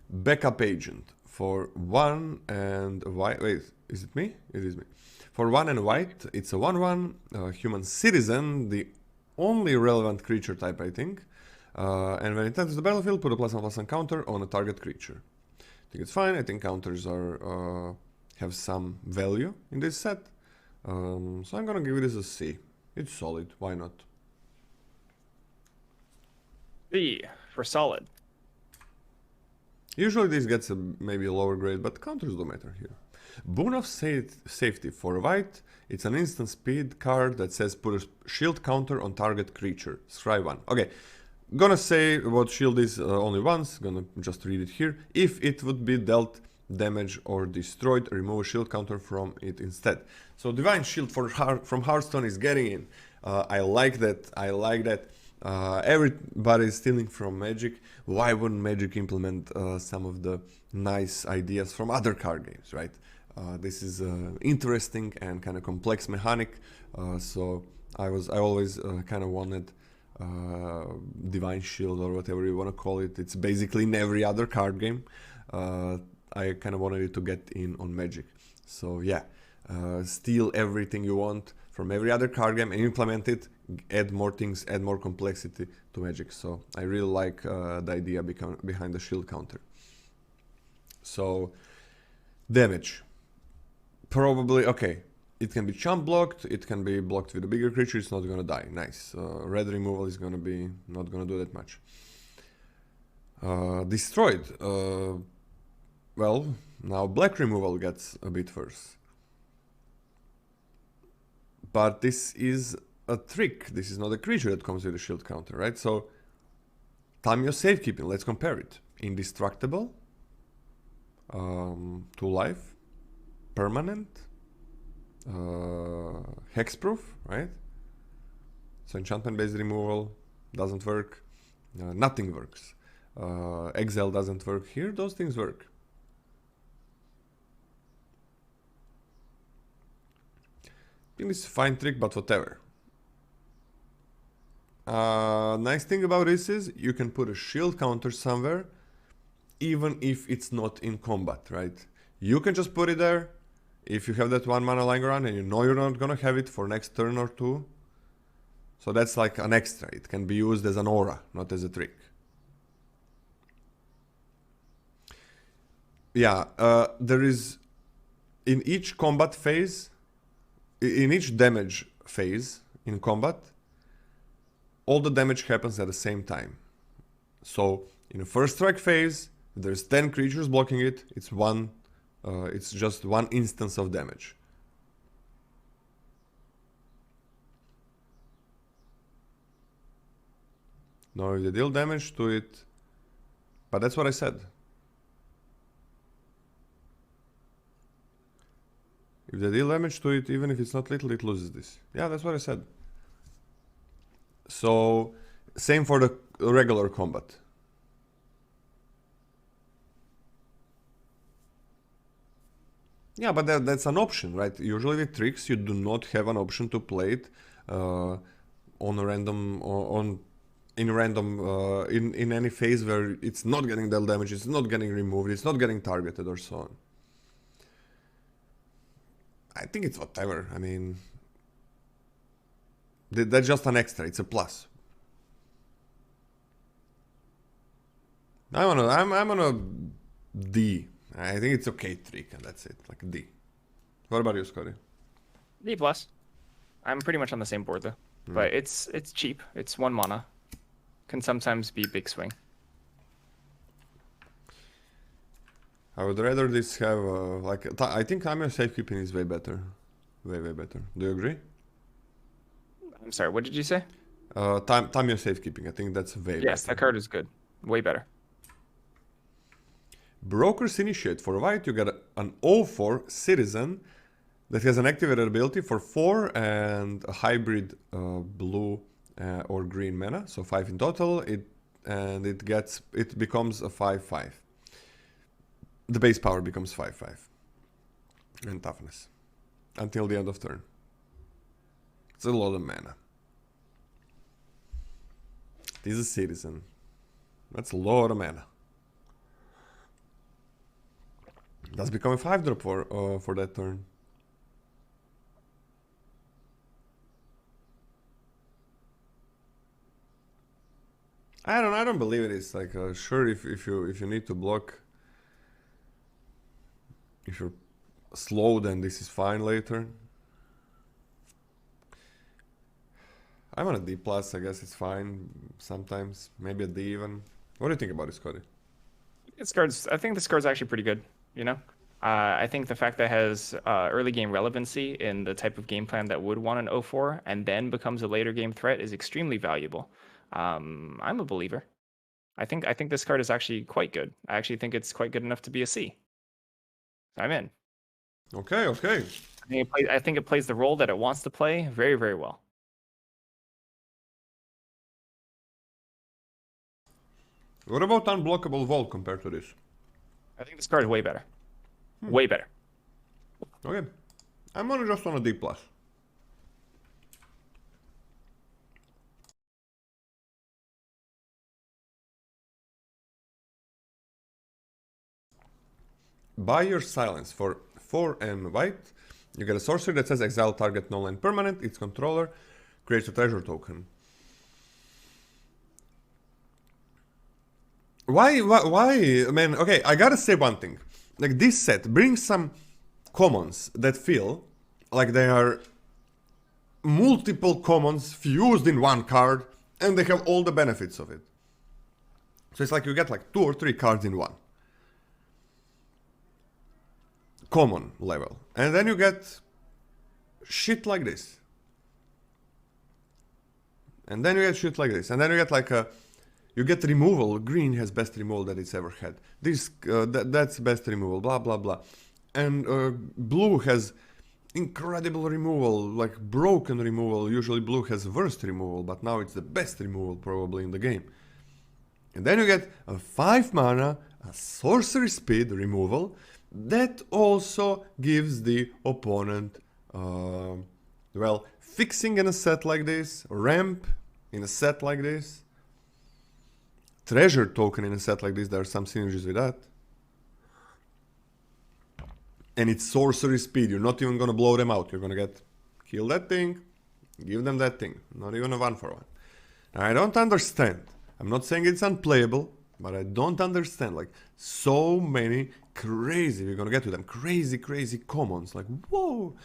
Backup agent for 1 and white. Wait, is it me? It is me. For 1 and white, it's a 1/1 human citizen, the only relevant creature type, I think. And when it enters the battlefield, put a +1/+1 counter on a target creature. I think it's fine. I think counters are have some value in this set. So I'm gonna give this a C. It's solid. Why not? B for solid. Usually this gets maybe a lower grade, but counters do matter here. Boon of Safety for white. It's an instant speed card that says put a shield counter on target creature. Scry 1. Okay, gonna say what shield is only once. Gonna just read it here. If it would be dealt damage or destroyed, remove a shield counter from it instead. So Divine Shield from Hearthstone is getting in. I like that. I like that. Everybody is stealing from Magic. Why wouldn't Magic implement some of the nice ideas from other card games, right? This is interesting and kind of complex mechanic. So I always kind of wanted Divine Shield or whatever you want to call it. It's basically in every other card game. I kind of wanted it to get in on Magic. So yeah, steal everything you want from every other card game and implement it, add more things, add more complexity to Magic. So I really like the idea behind the shield counter. So damage, probably okay. It can be chump blocked, it can be blocked with a bigger creature, it's not gonna die. Nice. Red removal is gonna be not gonna do that much. Destroyed. Well, now black removal gets a bit worse. But this is a trick. This is not a creature that comes with a shield counter, right? So, Tamio Safekeeping, let's compare it. Indestructible, 2 life, permanent, hexproof, right? So enchantment-based removal doesn't work, nothing works. Exile doesn't work here, those things work. I think it's a fine trick, but whatever. Nice thing about this is you can put a shield counter somewhere, even if it's not in combat, right? You can just put it there. If you have that 1 mana lying around and you know you're not gonna have it for next turn or 2. So that's like an extra. It can be used as an aura, not as a trick. Yeah, there is, in each combat phase, in each damage phase in combat, all the damage happens at the same time. So in the first strike phase, there's 10 creatures blocking it. It's just 1 instance of damage. Now if they deal damage to it, but that's what I said. If they deal damage to it, even if it's not little, it loses this. Yeah, that's what I said. So, same for the regular combat. Yeah, but that's an option, right? Usually with tricks, you do not have an option to play it on a random, in any phase where it's not getting dealt damage, it's not getting removed, it's not getting targeted, or so on. I think it's whatever. I mean, that's just an extra. It's a plus. I'm on a D. I think it's okay trick, and that's it. Like a D. What about you, Scotty? D plus. I'm pretty much on the same board though, but it's cheap. It's 1 mana. Can sometimes be big swing. I would rather this have like I think Tamio Safekeeping is way better, way better. Do you agree? I'm sorry. What did you say? Tamio Safekeeping. I think that's way better. Yes, that card is good. Way better. Broker's Initiate. For white, you get an 0/4 citizen that has an activated ability for 4 and a hybrid blue or green mana, so 5 in total. It becomes a 5/5. The base power becomes 5/5 and toughness until the end of turn. It's a lot of mana. It is a citizen. That's a lot of mana. Does become a 5-drop for that turn. I don't believe it is like sure if you need to block, if you're slow, then this is fine later. I'm on a D plus, I guess it's fine sometimes, maybe a D even. What do you think about this, Cody? I think this card's actually pretty good, you know? I think the fact that it has early game relevancy in the type of game plan that would want an 0-4 and then becomes a later game threat is extremely valuable. I'm a believer. I think this card is actually quite good. I actually think it's quite good enough to be a C. I'm in. Okay, okay. I think it plays the role that it wants to play very, very well. What about unblockable vault compared to this? I think this card is way better. Way better. Okay. I'm only just on a D plus. Buy your silence for 4 and white. You get a sorcery that says exile target non-land permanent. Its controller creates a treasure token. Why, man? Okay, I gotta say one thing. Like, this set brings some commons that feel like they are multiple commons fused in one card, and they have all the benefits of it. So it's like you get like 2 or 3 cards in one. Common level. And then you get shit like this. And then you get shit like this. And then you get like a... You get removal. Green has best removal that it's ever had. This, that's best removal. Blah, blah, blah. And blue has incredible removal. Like broken removal. Usually blue has worst removal. But now it's the best removal probably in the game. And then you get a 5 mana, a sorcery speed removal. That also gives the opponent, well, fixing in a set like this, ramp in a set like this, treasure token in a set like this. There are some synergies with that. And it's sorcery speed. You're not even going to blow them out. You're going to get, kill that thing, give them that thing. Not even a 1-for-1. I don't understand. I'm not saying it's unplayable, but I don't understand. Like, so many crazy, we're gonna get to them, crazy commons. Like, whoa,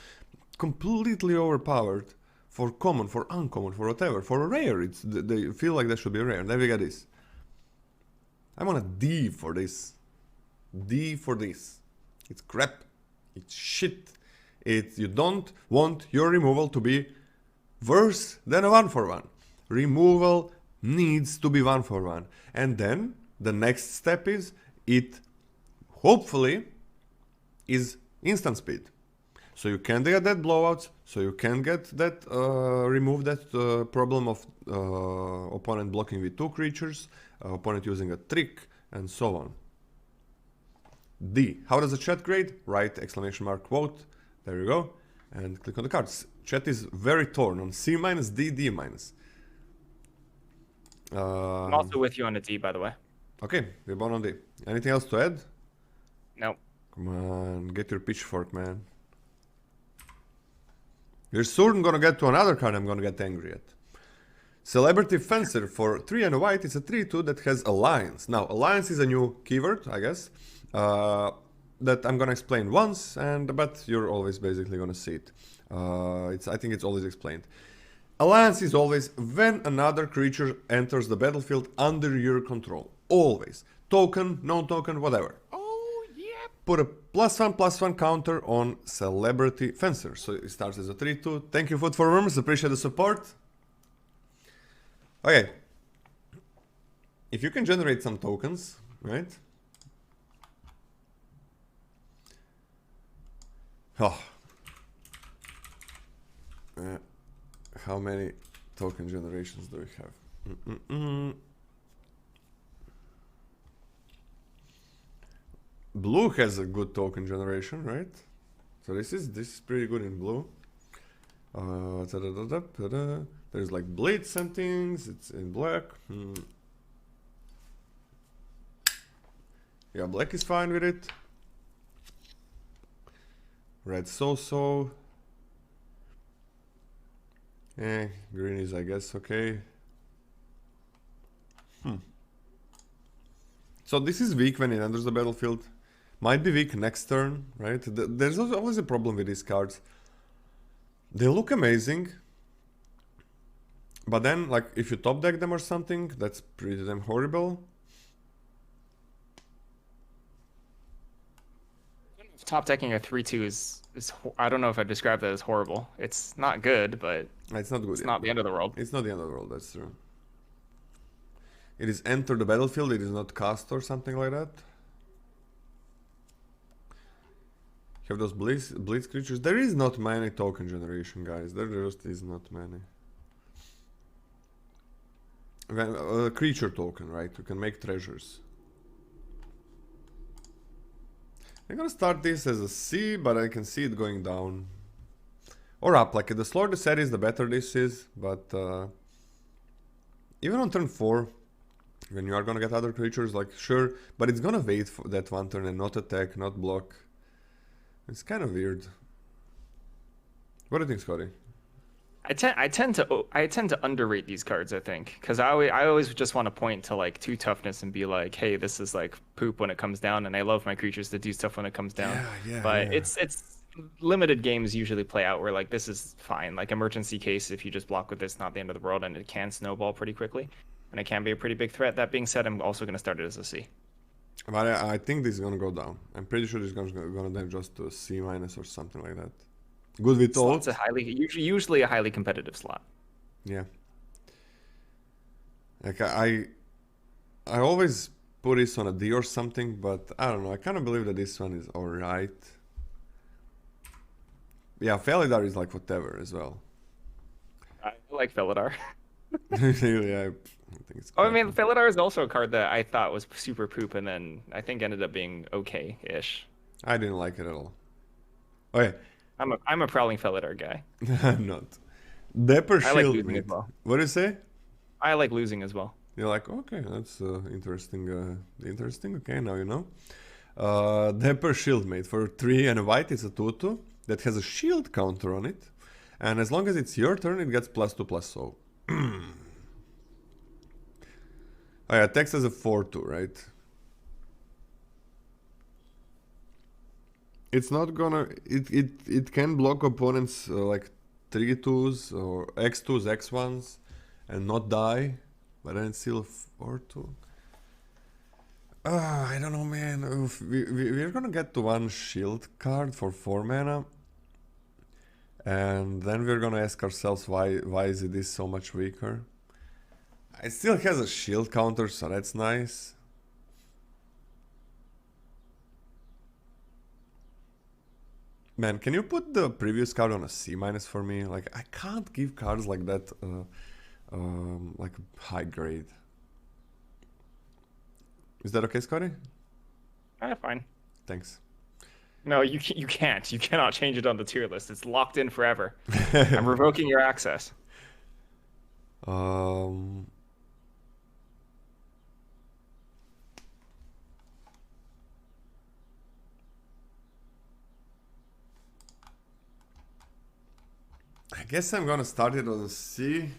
completely overpowered for common, for uncommon, for whatever. For a rare, they feel like that should be rare. Then we get this. I'm on a D for this. D for this. It's crap. It's shit. You don't want your removal to be worse than a 1-for-1. Removal needs to be 1-for-1. And then the next step is it hopefully is instant speed. So you can get that blowouts, so you can get that, remove that problem of opponent blocking with 2 creatures, opponent using a trick, and so on. D. How does the chat grade? Write exclamation mark quote. There you go. And click on the cards. Chat is very torn on C-, D, D-. I'm also with you on a D, by the way. Okay, we're both on D. Anything else to add? No. Come on, get your pitchfork, man. You're soon gonna get to another card I'm gonna get angry at. Celebrity Fencer for 3 and a white. It's a 3/2 that has Alliance. Now, Alliance is a new keyword, I guess, that I'm gonna explain once, but you're always basically gonna see it. I think it's always explained. Alliance is always when another creature enters the battlefield under your control. Always. Token, no token, whatever. Oh, yeah. Put a +1/+1 counter on Celebrity Fencer. So it starts as a 3/2. Thank you, Food for Worms. Appreciate the support. Okay. If you can generate some tokens, right? Oh. How many token generations do we have? Blue has a good token generation, right? So this is pretty good in blue. There's like blitz and things. It's in black. Yeah, black is fine with it. Red so-so. Green is, I guess, okay. So this is weak when it enters the battlefield. Might be weak next turn, right? There's always a problem with these cards. They look amazing. But then, like, if you top deck them or something, that's pretty damn horrible. Top decking a 3/2 is I don't know if I describe that as horrible. It's not good, but it's not good. It's not the end of the world. It's not the end of the world. That's true. It is enter the battlefield. It is not cast or something like that. Have those blitz creatures. There is not many token generation, guys. There just is not many. Creature token, right? You can make treasures. I'm gonna start this as a C, but I can see it going down. Or up, like the slower the set is, the better this is, but even on turn 4, when you are gonna get other creatures, like sure, but it's gonna wait for that one turn and not attack, not block. It's kind of weird. What do you think, Scotty? I tend to underrate these cards, I think, because I always just want to point to like 2 toughness and be like, hey, this is like poop when it comes down, and I love my creatures to do stuff when it comes down. But it's limited games usually play out where like this is fine, like emergency case, if you just block with this, not the end of the world, and it can snowball pretty quickly, and it can be a pretty big threat. That being said, I'm also going to start it as a C. But I think this is gonna go down. I'm pretty sure it's gonna then just to a C- or something like that. Good with all. It's usually a highly competitive slot. Yeah. Like I always put this on a D or something, but I don't know. I kind of believe that this one is alright. Yeah, Felidar is like whatever as well. I like Felidar. Really, I think it's. Oh, I mean, Felidar is also a card that I thought was super poop, and then I think ended up being okay-ish. I didn't like it at all. Okay. I'm a prowling Felidar guy. I'm not. Dapper I like Shield losing Mate. as well. What do you say? I like losing as well. You're like, okay, that's interesting. Interesting. Okay, now you know. Dapper Shield Mate for 3 and a white. It's a 2/2 that has a shield counter on it, and as long as it's your turn, it gets +2/+0. Oh yeah, text as a 4/2, right? It's not gonna. It can block opponents like 3/2s or X2s, X1s, and not die, but then it's still 4/2. I don't know, man. Oof, we're gonna get to 1 shield card for 4 mana, and then we're gonna ask ourselves why is it this so much weaker. It still has a shield counter, so that's nice. Man, can you put the previous card on a C- for me? Like, I can't give cards like that, like high grade. Is that okay, Scotty? Fine. Thanks. No, you can't. You cannot change it on the tier list. It's locked in forever. I'm revoking your access. I guess I'm gonna start it on a C.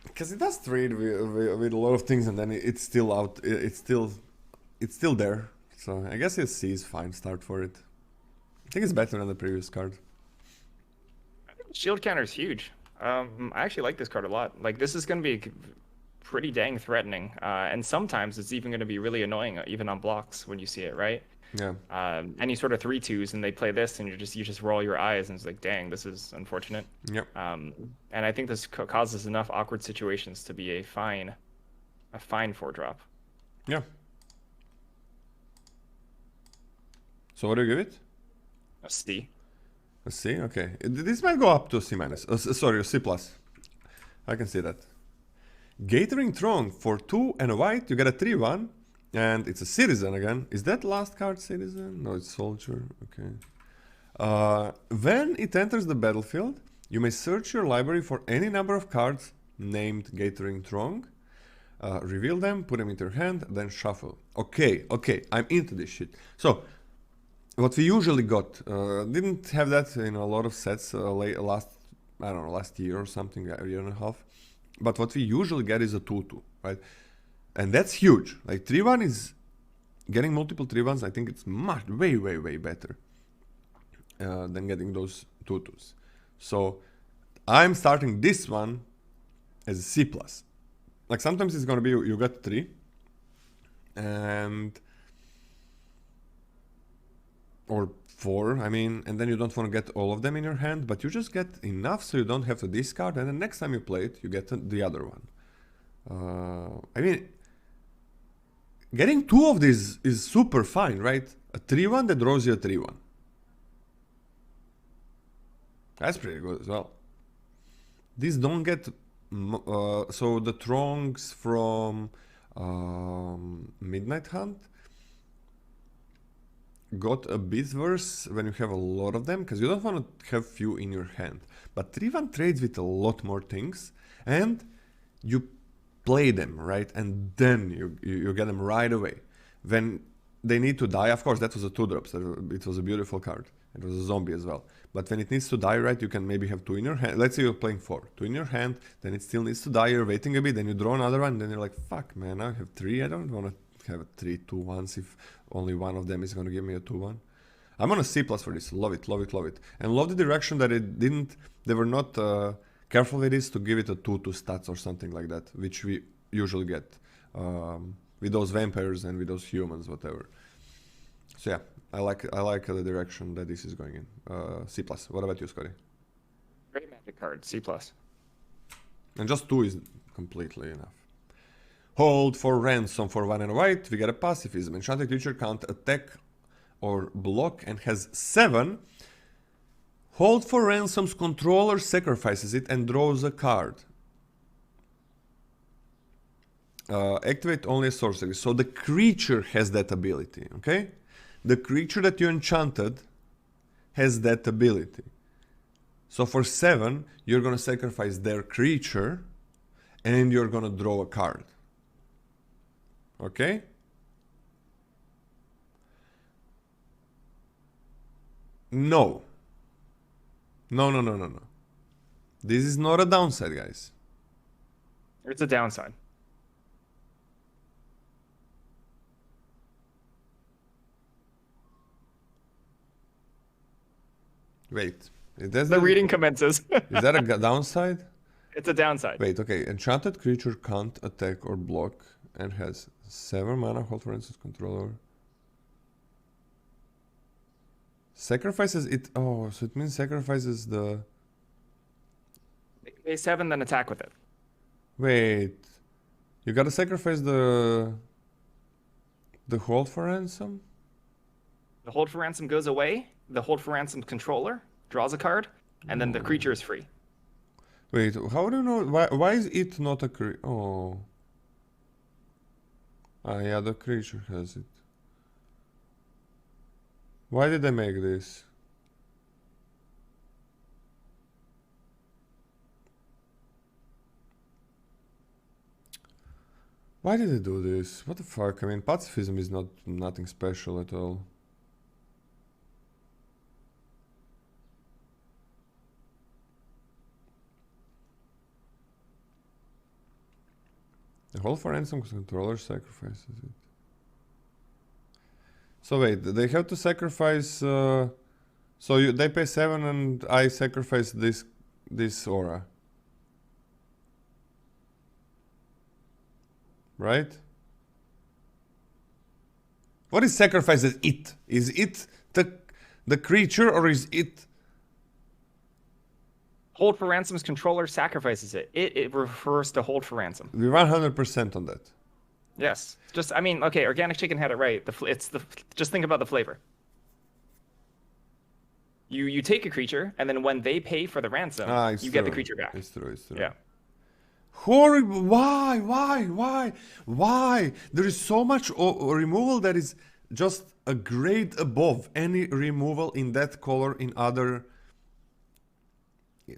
Because it does trade with a lot of things, and then it's still out. It's still there. So I guess a C is fine start for it. I think it's better than the previous card. Shield counter is huge. I actually like this card a lot. Like, this is going to be pretty dang threatening. And sometimes it's even going to be really annoying, even on blocks when you see it, right? Yeah. Any sort of 3/2s, and they play this, and you just roll your eyes, and it's like, dang, this is unfortunate. Yep. And I think this causes enough awkward situations to be a fine 4-drop. Yeah. So what do you give it? A C. A C? Okay. This might go up to C-. Sorry, a C+. I can see that. Gathering Throne for 2 and a white. You get a 3/1. And it's a citizen again. Is that last card citizen? No, it's soldier. Okay. When it enters the battlefield, you may search your library for any number of cards named Gathering Throne. Reveal them, put them into your hand, then shuffle. Okay, I'm into this shit. So, what we usually got, didn't have that in a lot of sets last, I don't know, last year or something, a year and a half. But what we usually get is a 2-2, right? And that's huge. Like 3-1 is getting multiple 3-1s. I think it's much, way, way, way better than getting those 2-2s. So I'm starting this one as a C+. Like sometimes it's gonna be you got 3, and or 4, I mean, and then you don't want to get all of them in your hand, but you just get enough so you don't have to discard, and the next time you play it, you get the other one. I mean, getting 2 of these is super fine, right? A 3-1 that draws you a 3-1. That's pretty good as well. These don't get... so the Trongs from Midnight Hunt got a bit worse when you have a lot of them, because you don't want to have few in your hand. But 3-1 trades with a lot more things, and you play them, right? And then you get them right away. When they need to die, of course, that was a 2-drop, so it was a beautiful card. It was a zombie as well. But when it needs to die, right, you can maybe have 2 in your hand. Let's say you're playing 4. 2 in your hand, then it still needs to die, you're waiting a bit, then you draw another one, then you're like, fuck, man, I have 3, I don't want to have 3 2-1s if only one of them is going to give me a 2-1. I'm on a C+ for this. Love it, love it, love it. And love the direction that they were not careful with this to give it a 2 to stats or something like that, which we usually get with those vampires and with those humans, whatever. So yeah, I like the direction that this is going in. C+. What about you, Scotty? Great magic card, C+. And just 2 is completely enough. Hold for ransom for 1 and a white. We get a pacifism. Enchanted creature can't attack or block and has 7. Hold for ransom's controller sacrifices it and draws a card. Activate only a sorcery. So the creature has that ability, okay? The creature that you enchanted has that ability. So for 7, you're gonna sacrifice their creature and you're gonna draw a card. Okay? No. No, no, no, no, no. This is not a downside, guys. It's a downside. Wait. Is The reading commences. is that a downside? It's a downside. Wait, okay. Enchanted creature can't attack or block and has 7 mana, hold for instance controller. Sacrifices it. Oh, so it means sacrifices the. Pay 7, then attack with it. Wait. You gotta sacrifice the hold for ransom? The hold for ransom goes away. The hold for ransom controller draws a card, and then the creature is free. Wait, how do you know? Why is it not a creature? Oh. Ah, yeah, the creature has it. Why did they make this? Why did they do this? What the fuck? I mean, pacifism is nothing special at all. The whole for ransom controller sacrifices it. So wait, they have to sacrifice. So they pay 7 and I sacrifice this aura, right? What is sacrifices it? Is it the creature or is it? Hold for ransom's controller sacrifices it. It refers to hold for ransom. We're 100% on that. Yes. Just, I mean, okay, Organic Chicken had it right. Just think about the flavor. You take a creature, and then when they pay for the ransom, you get the creature back. It's true, it's true. Yeah. Horrible. Why? There is so much removal that is just a grade above any removal in that color in other...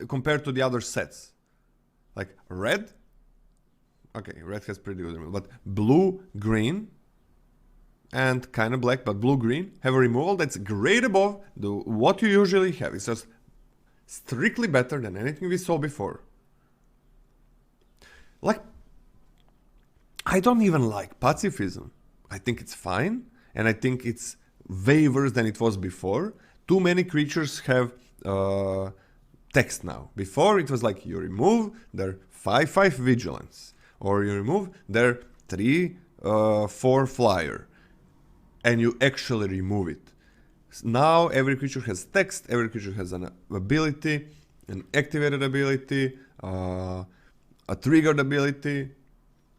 compared to the other sets. Like red, okay, red has pretty good removal, but blue, green, and kind of black, but blue-green, have a removal that's great above what you usually have. It's just strictly better than anything we saw before. Like, I don't even like pacifism. I think it's fine, and I think it's way worse than it was before. Too many creatures have text now. Before it was like you remove their 5/5 vigilance, or you remove their 3/4 flyer, and you actually remove it. Now every creature has text, every creature has an ability, an activated ability, a triggered ability.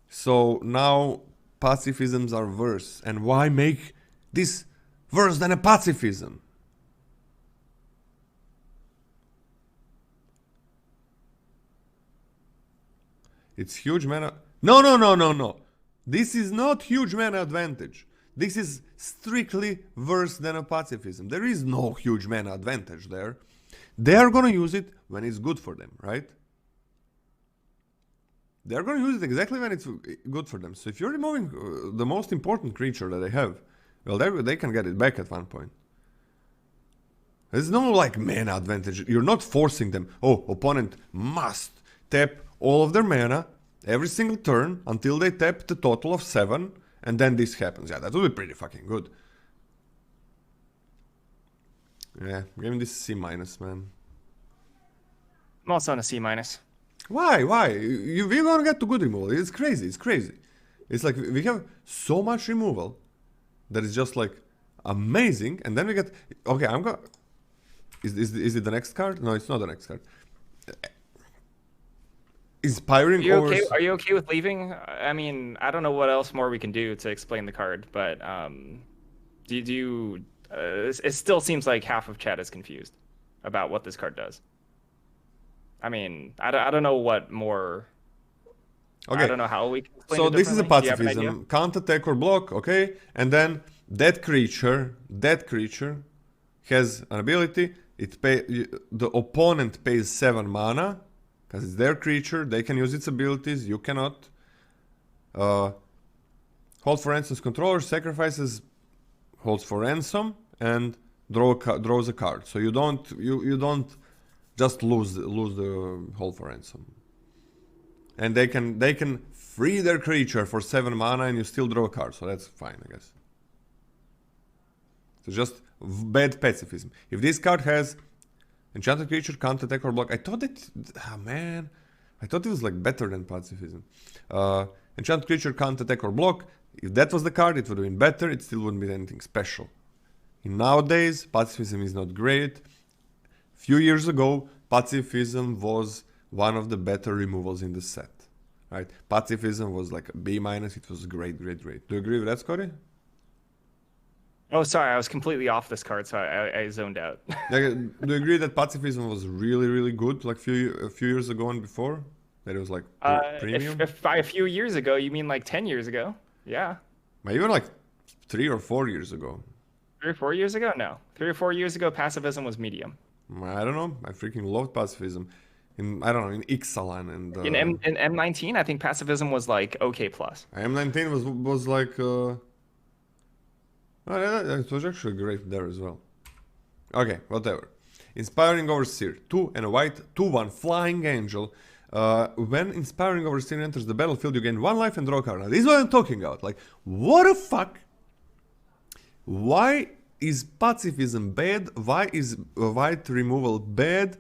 So now pacifisms are worse. And why make this worse than a pacifism? It's huge mana. No. This is not huge mana advantage. This is strictly worse than a pacifism. There is no huge mana advantage there. They are gonna use it when it's good for them, right? They're gonna use it exactly when it's good for them. So if you're removing the most important creature that they have, well, they can get it back at one point. There's no like mana advantage. You're not forcing them. Oh, opponent must tap all of their mana every single turn until they tap the total of 7, and then this happens. Yeah, that would be pretty fucking good. Yeah, give me this C-, man. I'm also on a C-. Why? We're gonna get to good removal. It's crazy. It's like we have so much removal that is just like amazing, and then we get... Okay, I'm gonna... Is it the next card? No, it's not the next card. Inspiring over... Are you okay with leaving? I mean, I don't know what else more we can do to explain the card, but it still seems like half of chat is confused about what this card does. I mean, I don't know what more... Okay. I don't know how we can explain it. So this is a pacifism. Can't attack or block, okay? And then that creature has an ability. The opponent pays 7 mana, because it's their creature. They can use its abilities. You cannot. Hold for ransom's controller sacrifices, holds for ransom, and draws a card. So you don't just lose the hold for ransom. And they can free their creature for 7 mana, and you still draw a card. So that's fine, I guess. So just bad pacifism. If this card has enchanted creature, can't attack or block. I thought it... man. I thought it was like better than pacifism. Enchanted creature can't attack or block. If that was the card, it would have been better. It still wouldn't be anything special. In nowadays, pacifism is not great. Few years ago, pacifism was one of the better removals in the set. Right? Pacifism was like a B-. It was great. Do you agree with that, Scotty? Oh, sorry, I was completely off this card, so I zoned out. Do you agree that pacifism was really good, like a few years ago and before? That it was like premium? If by a few years ago, you mean like 10 years ago? Yeah. Even like 3 or 4 years ago. 3 or 4 years ago? No. 3 or 4 years ago, pacifism was medium. I don't know. I freaking loved pacifism. In Ixalan and... in M19, I think pacifism was like OK+. M19 was like... it was actually great there as well. Okay, whatever. Inspiring Overseer. 2 and a white, 2/1 Flying Angel. When Inspiring Overseer enters the battlefield, you gain 1 life and draw a card. Now, this is what I'm talking about. Like, what the fuck? Why is pacifism bad? Why is white removal bad?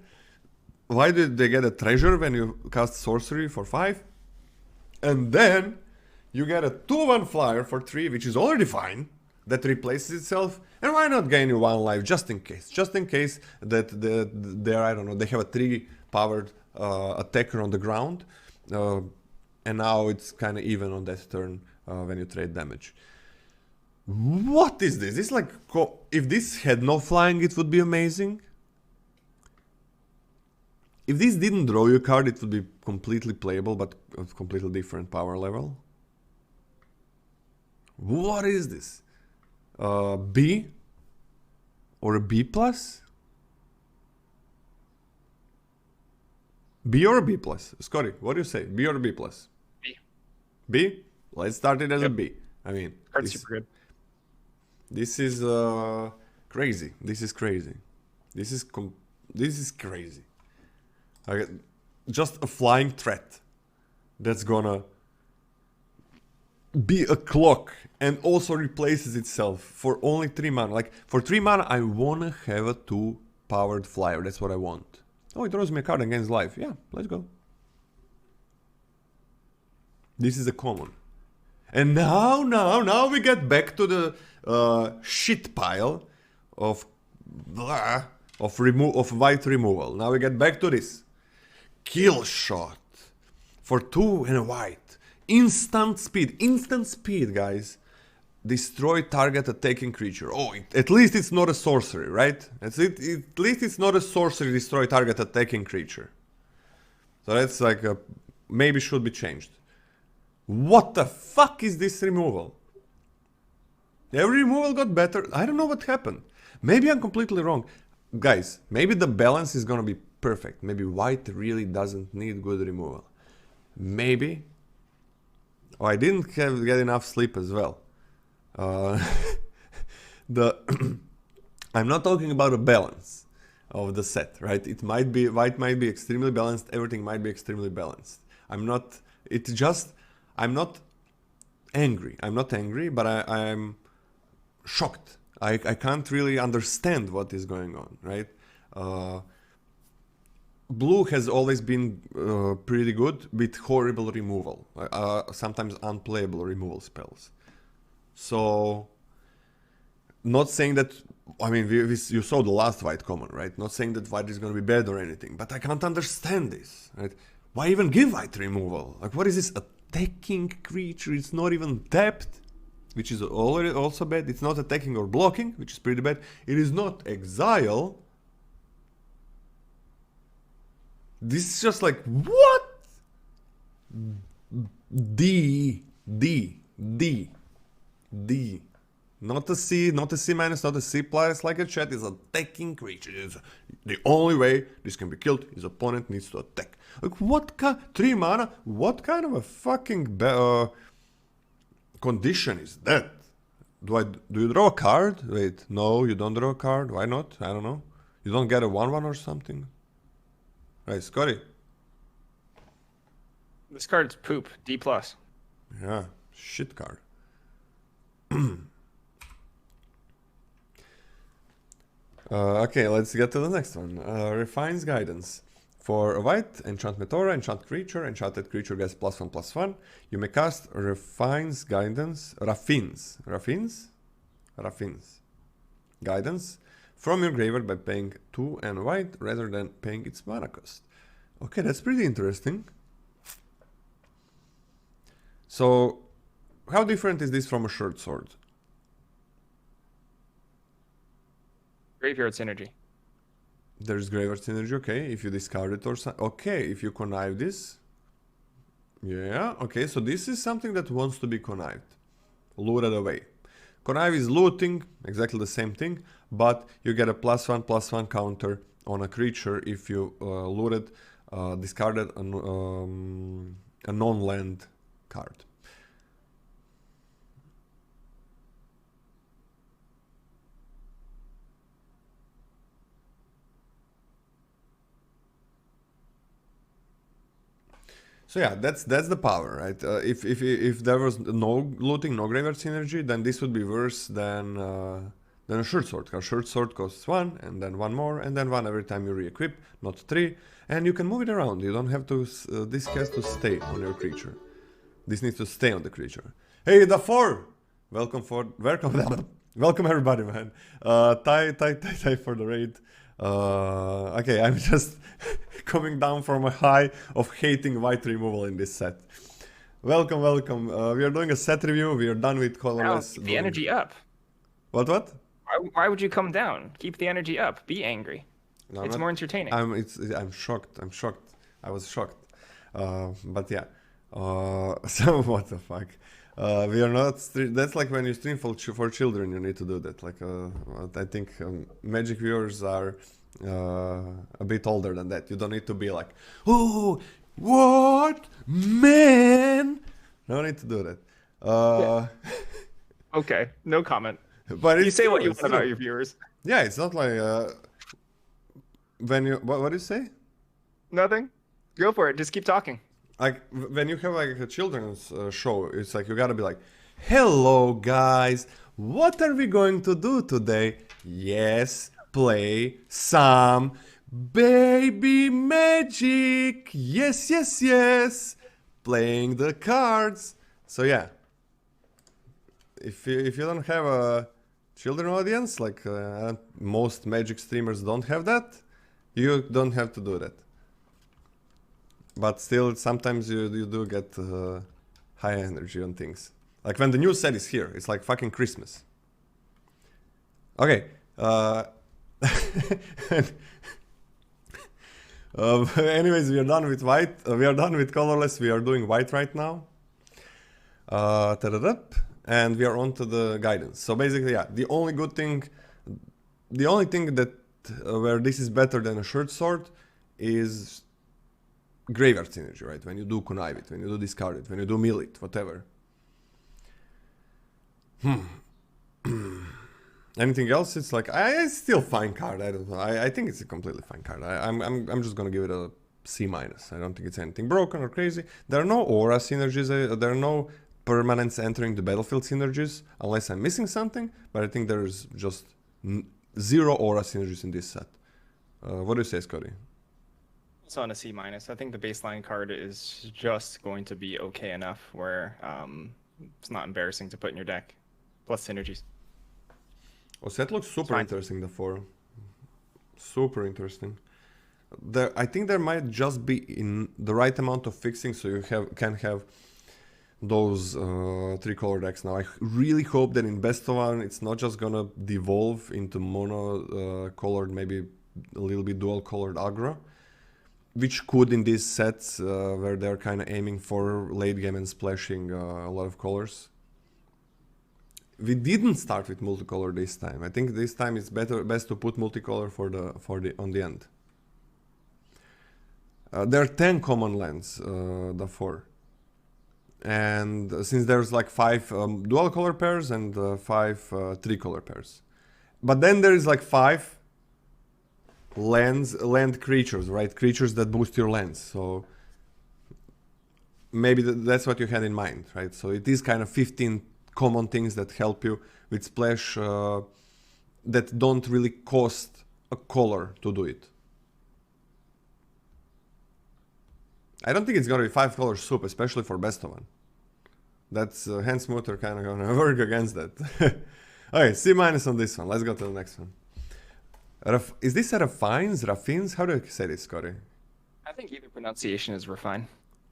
Why did they get a treasure when you cast sorcery for 5? And then you get a 2/1 flyer for 3, which is already fine. That replaces itself. And why not gain you 1 life just in case? Just in case that I don't know, they have a 3-powered attacker on the ground. And now it's kind of even on that turn when you trade damage. What is this? It's like, if this had no flying, it would be amazing. If this didn't draw you a card, it would be completely playable, but a completely different power level. What is this? B? Or a B+? B or a B+? Scotty, what do you say? B or B+? B. B? Let's start it as a B. I mean... Card's super good. This is crazy. This is crazy. This is crazy. Like, just a flying threat that's gonna be a clock and also replaces itself for only 3 mana. Like, for 3 mana, I wanna have a 2-powered flyer. That's what I want. Oh, it throws me a card against life. Yeah, let's go. This is a common. And now we get back to the shit pile of white removal. Now we get back to this. Kill shot for 2 and a white. Instant speed, guys. Destroy target attacking creature. Oh, at least it's not a sorcery, right? At least it's not a sorcery. Destroy target attacking creature. So that's like maybe should be changed. What the fuck is this removal? Every removal got better. I don't know what happened. Maybe I'm completely wrong. Guys, maybe the balance is gonna be perfect. Maybe white really doesn't need good removal. Maybe. Oh, I didn't get enough sleep as well. I'm not talking about a balance of the set, right? It might be, white might be extremely balanced, everything might be extremely balanced. I'm not angry, but I'm shocked. I can't really understand what is going on, right? Blue has always been pretty good with horrible removal, sometimes unplayable removal spells. So, not saying that, I mean, you saw the last white common, right? Not saying that white is going to be bad or anything, but I can't understand this, right? Why even give white removal? Like, what is this attacking creature? It's not even tapped, which is already also bad. It's not attacking or blocking, which is pretty bad. It is not exile. This is just like, what? D. Not a C, not a C minus, not a C plus, like a chat is attacking creature. The only way this can be killed is opponent needs to attack. Like, what kind, 3 mana, what kind of a fucking condition is that? Do you draw a card? Wait, no, you don't draw a card. Why not? I don't know. You don't get a 1/1 or something? Right, Scotty. This card's poop. D+. Yeah, shit card. Okay, let's get to the next one. Refines Guidance. For a white, enchantment aura, enchant creature, enchanted creature gets +1/+1. You may cast Refines Guidance, Raffines Guidance from your graveyard by paying 2 and white rather than paying its mana cost. Okay, that's pretty interesting. So, how different is this from a short sword? Graveyard synergy. There's graveyard synergy, okay, if you discard it or something. Okay, if you connive this. Yeah, okay, so this is something that wants to be connived. Lured away. Connive is looting, exactly the same thing, but you get a +1/+1 counter on a creature if you lured, discarded a non-land card. So yeah, that's the power, right? If there was no looting, no graveyard synergy, then this would be worse than a short sword. Because short sword costs 1, and then 1 more, and then 1 every time you re-equip, not 3. And you can move it around. You don't have to. This has to stay on your creature. This needs to stay on the creature. Hey, the 4! Welcome everybody, man. Ty for the raid. Okay, I'm just coming down from a high of hating white removal in this set. Welcome. We are doing a set review. We are done with colorless. Keep the energy up. What? Why would you come down? Keep the energy up. Be angry. No, it's more entertaining. I'm shocked. I was shocked. But yeah. So what the fuck? We are not. That's like when you stream for children. You need to do that. Like I think Magic viewers are a bit older than that. You don't need to be like, oh, what, man? No need to do that. Okay, no comment. But You it's say true, what you it's want about true. your viewers. Yeah, it's not like when you what do you say? Nothing. Go for it. Just keep talking. Like when you have like a children's show, it's like you gotta be like, "Hello guys, what are we going to do today? Yes, play some baby magic. Yes, yes, yes. Playing the cards." So yeah, if you don't have a children audience, like most magic streamers don't have that, you don't have to do that. But still, sometimes you do get high energy on things. Like when the new set is here, it's like fucking Christmas. Okay. Anyways, we are done with white. We are done with colorless. We are doing white right now. And we are on to the guidance. So basically, yeah, the only thing that where this is better than a short sword is graveyard synergy, right? When you do connive it, when you do discard it, when you do mill it, whatever. Anything else? It's like it's still fine card. I don't know. I think it's a completely fine card. I'm just gonna give it a C minus. I don't think it's anything broken or crazy. There are no aura synergies. There are no permanents entering the battlefield synergies, unless I'm missing something. But I think there's just zero aura synergies in this set. What do you say, Scotty? Also on a C minus. I think the baseline card is just going to be okay enough where it's not embarrassing to put in your deck. Plus synergies. Oh, set looks super interesting, the 4. Super interesting. I think there might just be in the right amount of fixing so you can have those 3-color decks now. I really hope that in best of 1 it's not just gonna devolve into mono colored, maybe a little bit dual colored aggro, which could in these sets where they're kind of aiming for late game and splashing a lot of colors. We didn't start with multicolor this time. I think this time it's best to put multicolor on the end. There are 10 common lands, the 4. And since there's like 5 dual color pairs and 5 3-color pairs. But then there is like 5 land creatures, right? Creatures that boost your lands. So maybe that's what you had in mind, right? So it is kind of 15 common things that help you with splash that don't really cost a color to do it. I don't think it's gonna be 5-color soup, especially for best of 1. That's hand smoother kind of gonna work against that. Okay, C minus on this one. Let's go to the next one. Is this a Refines? Raffines? How do you say this, Scotty? I think either pronunciation is refine.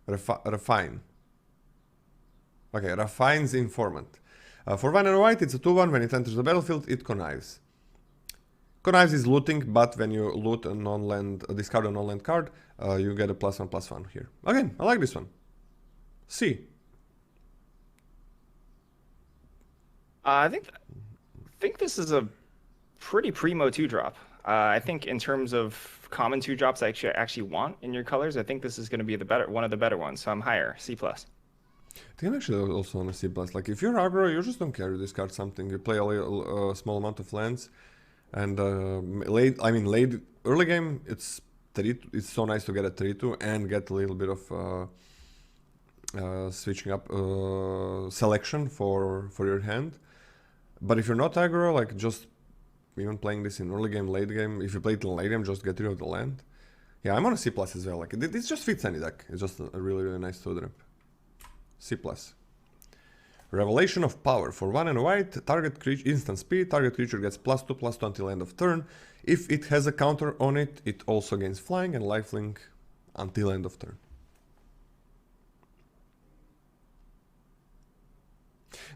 Refine. Okay, Raffine's Informant. For 1 and white, it's a 2-1. When it enters the battlefield, it connives. Connives is looting, but when you loot a non-land, discard a non-land card, you get a +1/+1 here. Again, I like this one. C. I think this is a pretty primo 2-drop. I think in terms of common 2-drops I actually want in your colors, I think this is going to be one of the better ones. So I'm higher, C+. I think I'm actually also on a C+. Like if you're aggro, you just don't care to discard something. You play a small amount of lands, and early game, it's so nice to get a 3/2 and get a little bit of switching up selection for your hand. But if you're not aggro, like just even playing this in early game, late game, if you play it in late game, just get rid of the land. Yeah, I'm on a C+ as well. Like this just fits any deck. It's just a really, really nice 2-drop. C+. Revelation of Power. For 1 and white, target creature instant speed. Target creature gets +2/+2 until end of turn. If it has a counter on it, it also gains flying and lifelink until end of turn.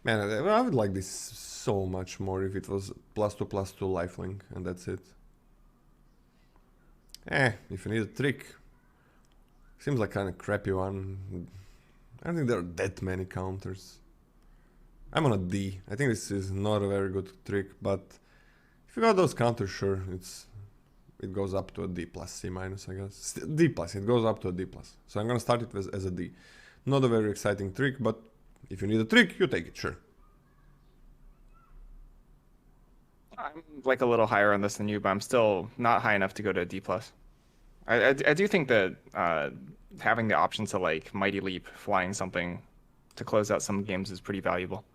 Man, I would like this so much more if it was +2/+2 lifelink and that's it. If you need a trick, seems like kind of crappy one. I don't think there are that many counters. I'm on a D. I think this is not a very good trick, but if you got those counters, sure, it goes up to a D+, C-, I guess. D+, it goes up to a D+. So I'm gonna start it as a D. Not a very exciting trick, but if you need a trick, you take it, sure. I'm like a little higher on this than you, but I'm still not high enough to go to D plus. I do think that having the option to like Mighty Leap, flying something to close out some games is pretty valuable.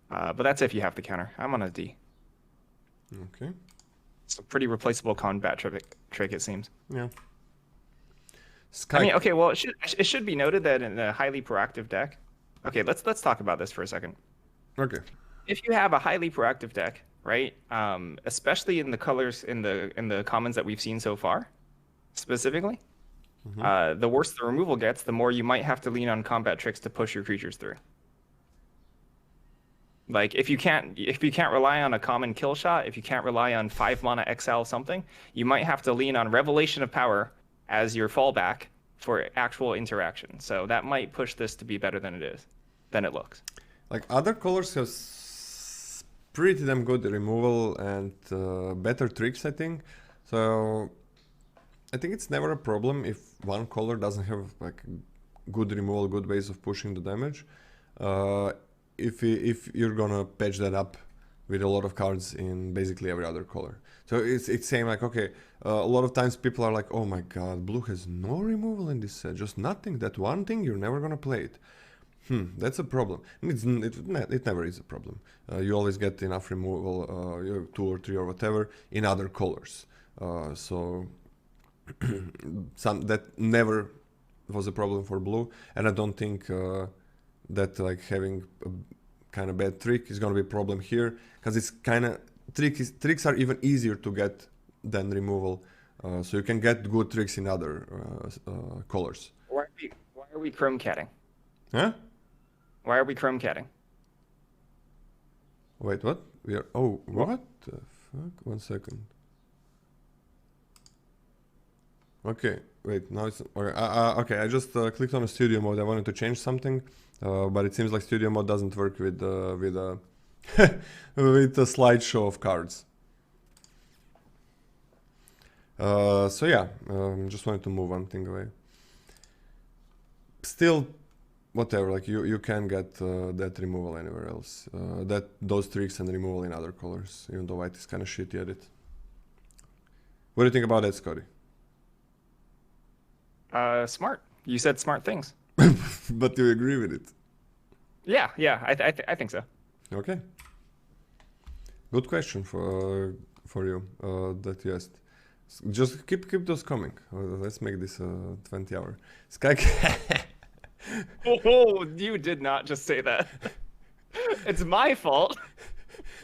But that's if you have the counter. I'm on a D. Okay. It's a pretty replaceable combat trick, it seems. Yeah. I mean, okay, well, it should be noted that in a highly proactive deck. Okay, let's talk about this for a second. Okay. If you have a highly proactive deck, right? Especially in the colors in the commons that we've seen so far, specifically, the worse the removal gets, the more you might have to lean on combat tricks to push your creatures through. Like if you can't rely on a common kill shot, if you can't rely on 5 mana exile something, you might have to lean on Revelation of Power as your fallback for actual interaction. So that might push this to be better than it looks. Like other colors have pretty damn good removal and better tricks, I think. So I think it's never a problem if one color doesn't have like good removal, good ways of pushing the damage. If you're gonna patch that up with a lot of cards in basically every other color. So it's saying like, okay, a lot of times people are like, oh my god, blue has no removal in this set, just nothing, that one thing, you're never gonna play it. That's a problem. It never is a problem. You always get enough removal, 2 or 3 or whatever, in other colors. So that never was a problem for blue, and I don't think that like having a kind of bad trick is gonna be a problem here, because it's kind of tricks are even easier to get than removal, so you can get good tricks in other colors. Why are we chrome catting? Huh? Why are we chrome catting? Wait, what? We are. Oh, what the fuck? 1 second. Okay, wait. Now it's okay. Okay, I just clicked on a studio mode. I wanted to change something, but it seems like studio mode doesn't work with with a slideshow of cards. So yeah, just wanted to move one thing away. Still, whatever. Like you can get that removal anywhere else. Those tricks and removal in other colors, even though white is kind of shitty at it. What do you think about that, Scotty? Smart. You said smart things. But you agree with it? Yeah, I think so. Okay. Good question for you that you asked. Just keep those coming. Let's make this 20 hour. Sky. Oh, you did not just say that. It's my fault.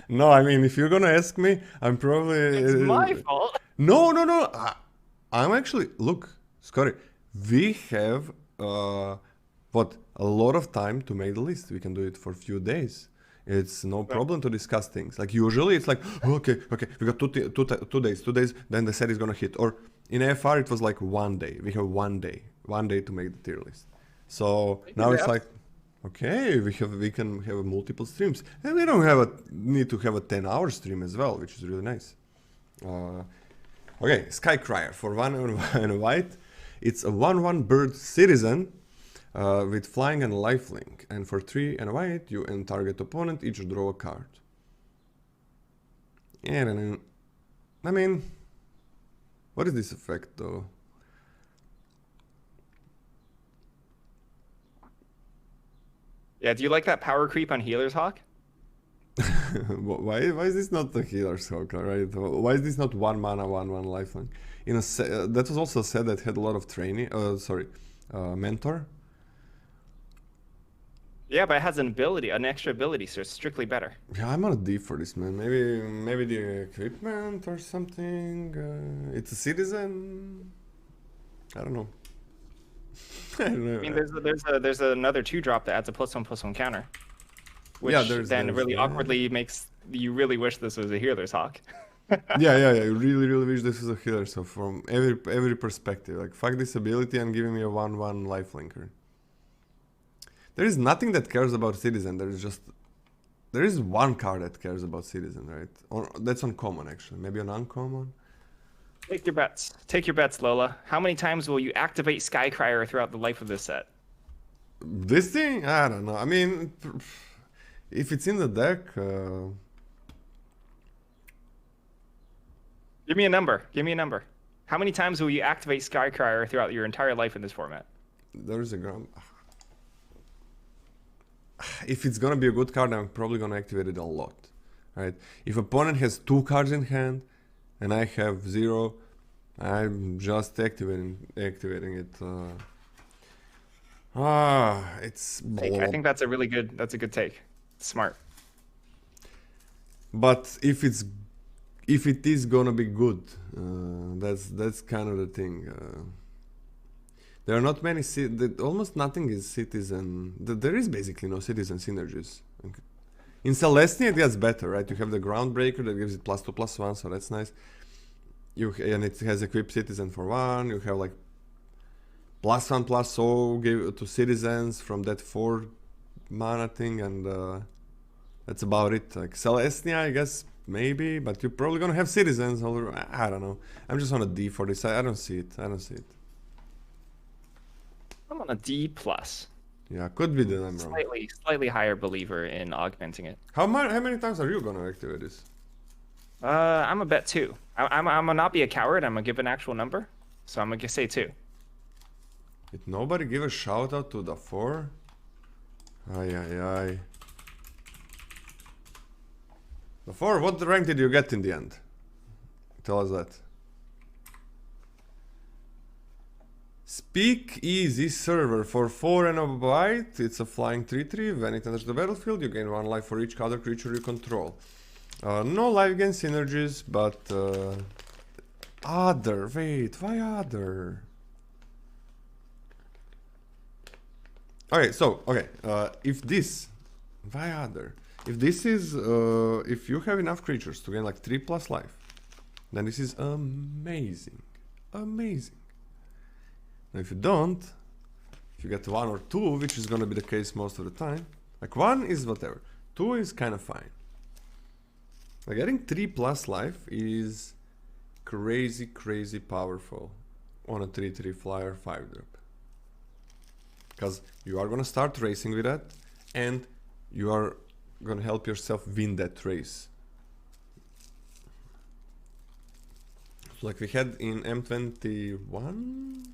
No, I mean, if you're gonna ask me, I'm probably. It's my fault. No. I'm actually, look, Scotty. We have a lot of time to make the list. We can do it for a few days. It's no problem to discuss things. Like usually it's like, okay, we got two days, then the set is gonna hit. Or in AFR it was like 1 day. We have 1 day to make the tier list. So now it's like, okay, we can have multiple streams, and we don't need to have a 10-hour stream as well, which is really nice. Okay, Skycrier for 1 and white. It's a 1/1 bird citizen with flying and lifelink, and for 3 and white, you and target opponent each draw a card. Yeah, I mean, what is this effect though? Yeah, do you like that power creep on Healer's Hawk? Why is this not the Healer's Hawk, right? Why is this not 1 mana, 1/1 lifelink? That was also a set that had a lot of training, mentor. Yeah, but it has an extra ability, so it's strictly better. Yeah, I'm on a D for this, man. Maybe the equipment or something. It's a citizen. I don't know. I mean, there's another 2-drop that adds a +1/+1 counter, which then really awkwardly makes you really wish this was a Healer's Hawk. yeah. I really wish this was a healer. So from every perspective, like fuck this ability and giving me a 1/1 lifelinker. There is nothing that cares about citizen. There is one card that cares about citizen, right? Or that's uncommon actually. Maybe an uncommon. Take your bets, Lola. How many times will you activate Skycrier throughout the life of this set? This thing? I don't know. I mean, if it's in the deck, Give me a number. Give me a number. How many times will you activate Skycrier throughout your entire life in this format? There's a ground. If it's gonna be a good card, I'm probably gonna activate it a lot, right? If opponent has 2 cards in hand and I have 0, I'm just activating it. It's. I think that's a really good. That's a good take. Smart. But if it is gonna be good, that's kind of the thing. There are not many. Almost nothing is citizen. There is basically no citizen synergies. In Celestia, it gets better, right? You have the Groundbreaker that gives it +2/+1, so that's nice. And it has equipped citizen for 1. You have like +1/+0 give to citizens from that 4 mana thing, and that's about it. Like Celestia, I guess maybe, but you're probably gonna have citizens. I don't know. I'm just on a D for this. I don't see it. I'm on a D plus. Yeah, could be that I'm wrong. Slightly higher believer in augmenting it. How many times are you gonna activate this? I'm a bet 2. I'm gonna not be a coward. I'm gonna give an actual number, so I'm gonna say 2. Did nobody give a shout out to the 4? Ay. The 4, what rank did you get in the end? Tell us that. Speak Easy server for 4 and a byte. It's a flying 3/3. When it enters the battlefield, you gain 1 life for each other creature you control. No life gain synergies, but other. Wait, why other? Okay, so if this, why other? If this is, if you have enough creatures to gain like 3+ life, then this is amazing, amazing. Now if you don't, if you get 1 or 2, which is gonna be the case most of the time, like 1 is whatever, 2 is kind of fine. Like getting 3+ life is crazy powerful on a 3/3 flyer 5-drop. Because you are gonna start racing with that, and you are gonna help yourself win that race. So like we had in M21,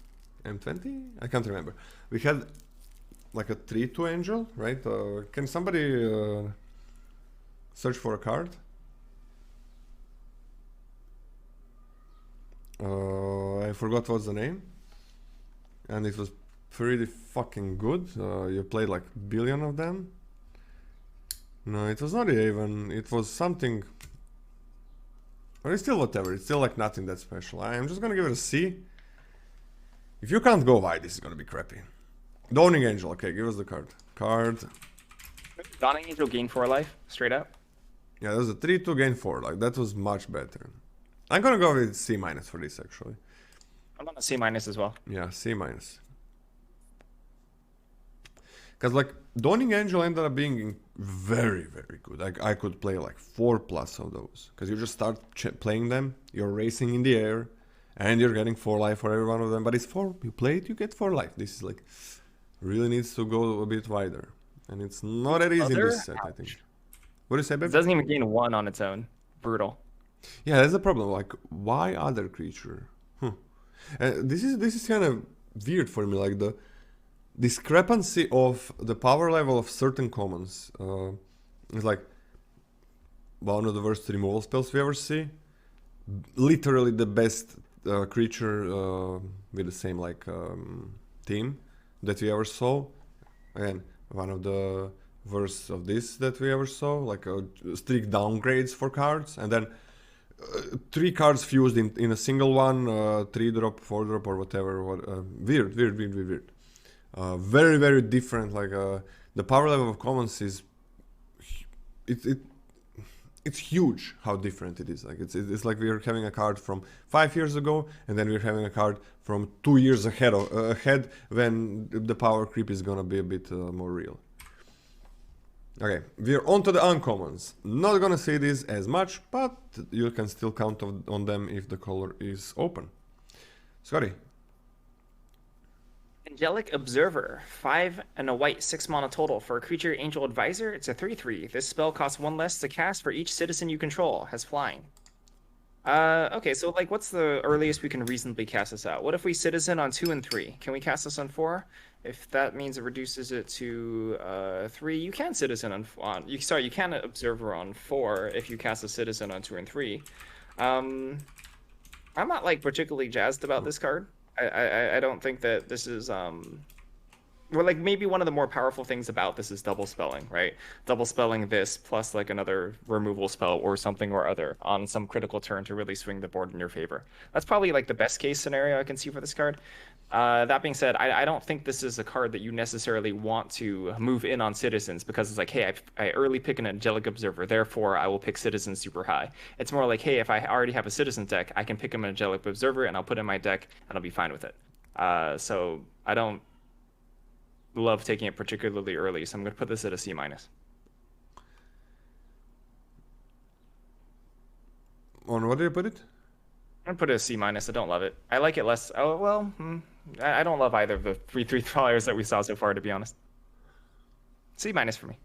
M20? I can't remember. We had like a 3/2 angel, right? Can somebody search for a card? I forgot what's the name. And it was pretty fucking good. You played like billion of them. No, it was not even. It was something. But it's still whatever. It's still like nothing that special. I'm just gonna give it a C. If you can't go wide, this is gonna be crappy. Dawning Angel. Okay, give us the card. Dawning Angel gain 4 life, straight up. Yeah, there's a 3/2 gain 4. Like that was much better. I'm gonna go with C- for this actually. I'm on a C- as well. Yeah, C-. Because like Dawning Angel ended up being very good. Like I could play like 4+ of those. Because you just start playing them, you're racing in the air, and you're getting 4 life for every one of them. But it's 4, you play it, you get 4 life. This is like, really needs to go a bit wider. And it's not that easy in this set, I think. What do you say, babe? It doesn't even gain 1 on its own. Brutal. Yeah, that's the problem. Like, why other creature? This is kind of weird for me. Like the discrepancy of the power level of certain commons is like one of the worst removal spells we ever see. Literally the best creature with the same like team that we ever saw. Again, one of the worst of this that we ever saw. Like strict downgrades for cards, and then 3 cards fused in a single one, 3-drop, 4-drop, or whatever. Weird. Very different. Like the power level of commons is it's huge how different it is. Like it's like we're having a card from 5 years ago, and then we're having a card from 2 years ahead when the power creep is gonna be a bit more real. Okay, we're on to the uncommons. Not gonna say this as much, but you can still count on them if the color is open. Scotty. Angelic Observer, 5 and a white, 6 mana total. For a creature Angel Advisor, it's a 3/3. This spell costs 1 less to cast for each citizen you control. Has flying. Okay, so like, what's the earliest we can reasonably cast this out? What if we citizen on 2 and 3? Can we cast this on 4? If that means it reduces it to 3, you can citizen you can observer on 4 if you cast a citizen on 2 and 3. I'm not like particularly jazzed about this card. I don't think that this is well, like maybe one of the more powerful things about this is double spelling, right? Double spelling this plus like another removal spell or something or other on some critical turn to really swing the board in your favor. That's probably like the best case scenario I can see for this card. That being said, I don't think this is a card that you necessarily want to move in on citizens because it's like, hey, I early pick an angelic observer, therefore I will pick citizens super high. It's more like, hey, if I already have a citizen deck, I can pick an angelic observer and I'll put it in my deck and I'll be fine with it. So I don't love taking it particularly early, so I'm going to put this at a C minus. On what did you put it? I'm going to put it a C minus. I don't love it. I like it less. Oh, well, I don't love either of the 3/3 flyers that we saw so far, to be honest. C minus for me.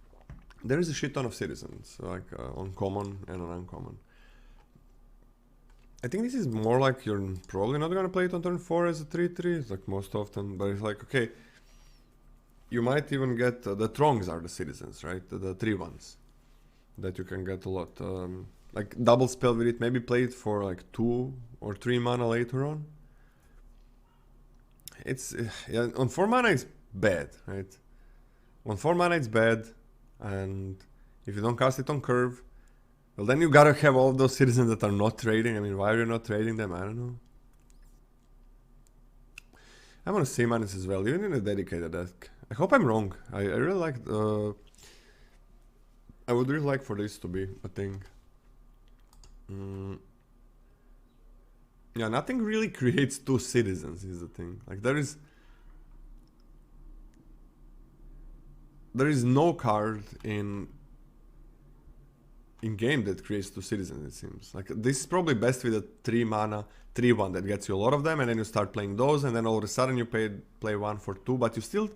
There is a shit ton of citizens, like on common and on uncommon. I think this is more like you're probably not gonna play it on turn 4 as a 3/3, like most often, but it's like, okay, you might even get, the Trongs are the citizens, right? The 3 ones that you can get a lot. Like double spell with it, maybe play it for like 2 or 3 mana later on. It's, yeah, on 4 mana it's bad, right? On 4 mana it's bad, and if you don't cast it on curve, well then you gotta have all those citizens that are not trading. I mean, why are you not trading them? I don't know. I'm on a C minus as well, even in a dedicated deck. I hope I'm wrong. I really like, I would really like for this to be a thing. Yeah, nothing really creates 2 citizens is the thing. Like there is no card in game that creates 2 citizens, it seems. Like this is probably best with a 3 mana 3/1 that gets you a lot of them, and then you start playing those, and then all of a sudden you play 1 for 2, but you still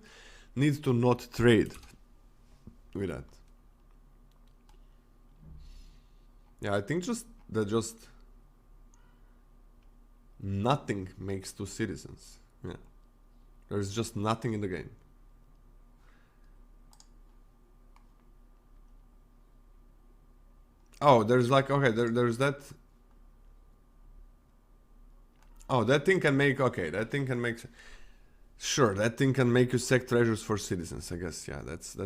need to not trade with that. Yeah, I think just nothing makes 2 citizens. Yeah, there's just nothing in the game. Oh, there's like, okay, there's that. Oh, that thing can make, okay, that thing can make, sure, that thing can make you sack treasures for citizens, I guess. Yeah, that's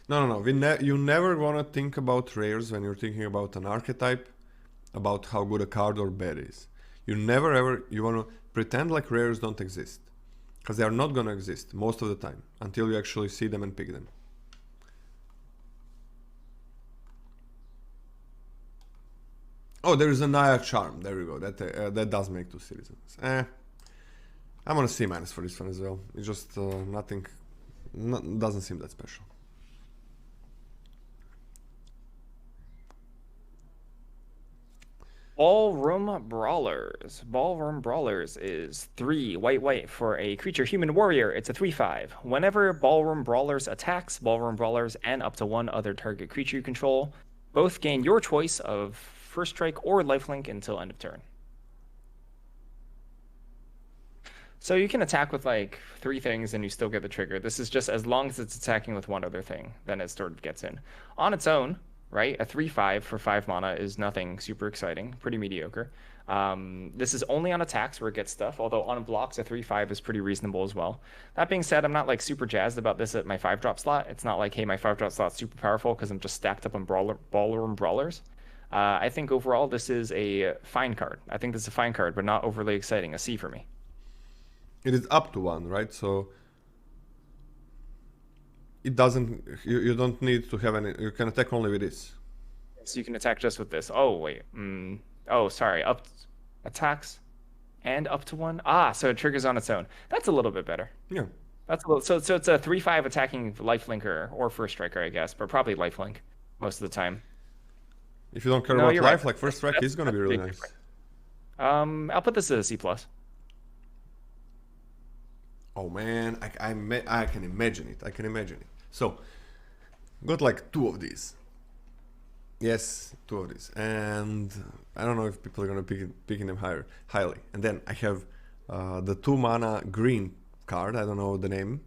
no, you never want to think about rares when you're thinking about an archetype, about how good a card or bad is. You never ever, you want to pretend like rares don't exist, because they are not gonna exist most of the time until you actually see them and pick them. Oh, there is a Naya Charm. There we go. That does make 2 citizens. I'm on a C minus for this one as well. It's just nothing. Doesn't seem that special. Ballroom Brawlers. Ballroom Brawlers is 3 white for a creature human warrior. It's a 3/5. Whenever Ballroom Brawlers attacks, Ballroom Brawlers and up to 1 other target creature you control both gain your choice of first strike or lifelink until end of turn. So you can attack with like 3 things and you still get the trigger. This is just as long as it's attacking with 1 other thing, then it sort of gets in. On its own, right? A 3/5 for 5 mana is nothing super exciting, pretty mediocre. This is only on attacks where it gets stuff, although on blocks a 3/5 is pretty reasonable as well. That being said, I'm not like super jazzed about this at my 5-drop slot. It's not like, hey, my 5-drop slot's super powerful because I'm just stacked up on Ballroom Brawlers. I think overall this is a fine card. I think this is a fine card, but not overly exciting. A C for me. It is up to 1, right? So it doesn't. You don't need to have any. You can attack only with this. So you can attack just with this. Oh wait. Oh, sorry. Attacks and up to 1. So it triggers on its own. That's a little bit better. Yeah. That's a little. So it's a 3/5 attacking lifelinker or first striker, I guess, but probably lifelink most of the time. If you don't care about life, right. Like first strike is gonna be really nice. I'll put this as a C+. Oh man, I can imagine it. I can imagine it. So, got like 2 of these. Yes, two of these, and I don't know if people are gonna picking them highly. And then I have the 2 mana green card. I don't know the name.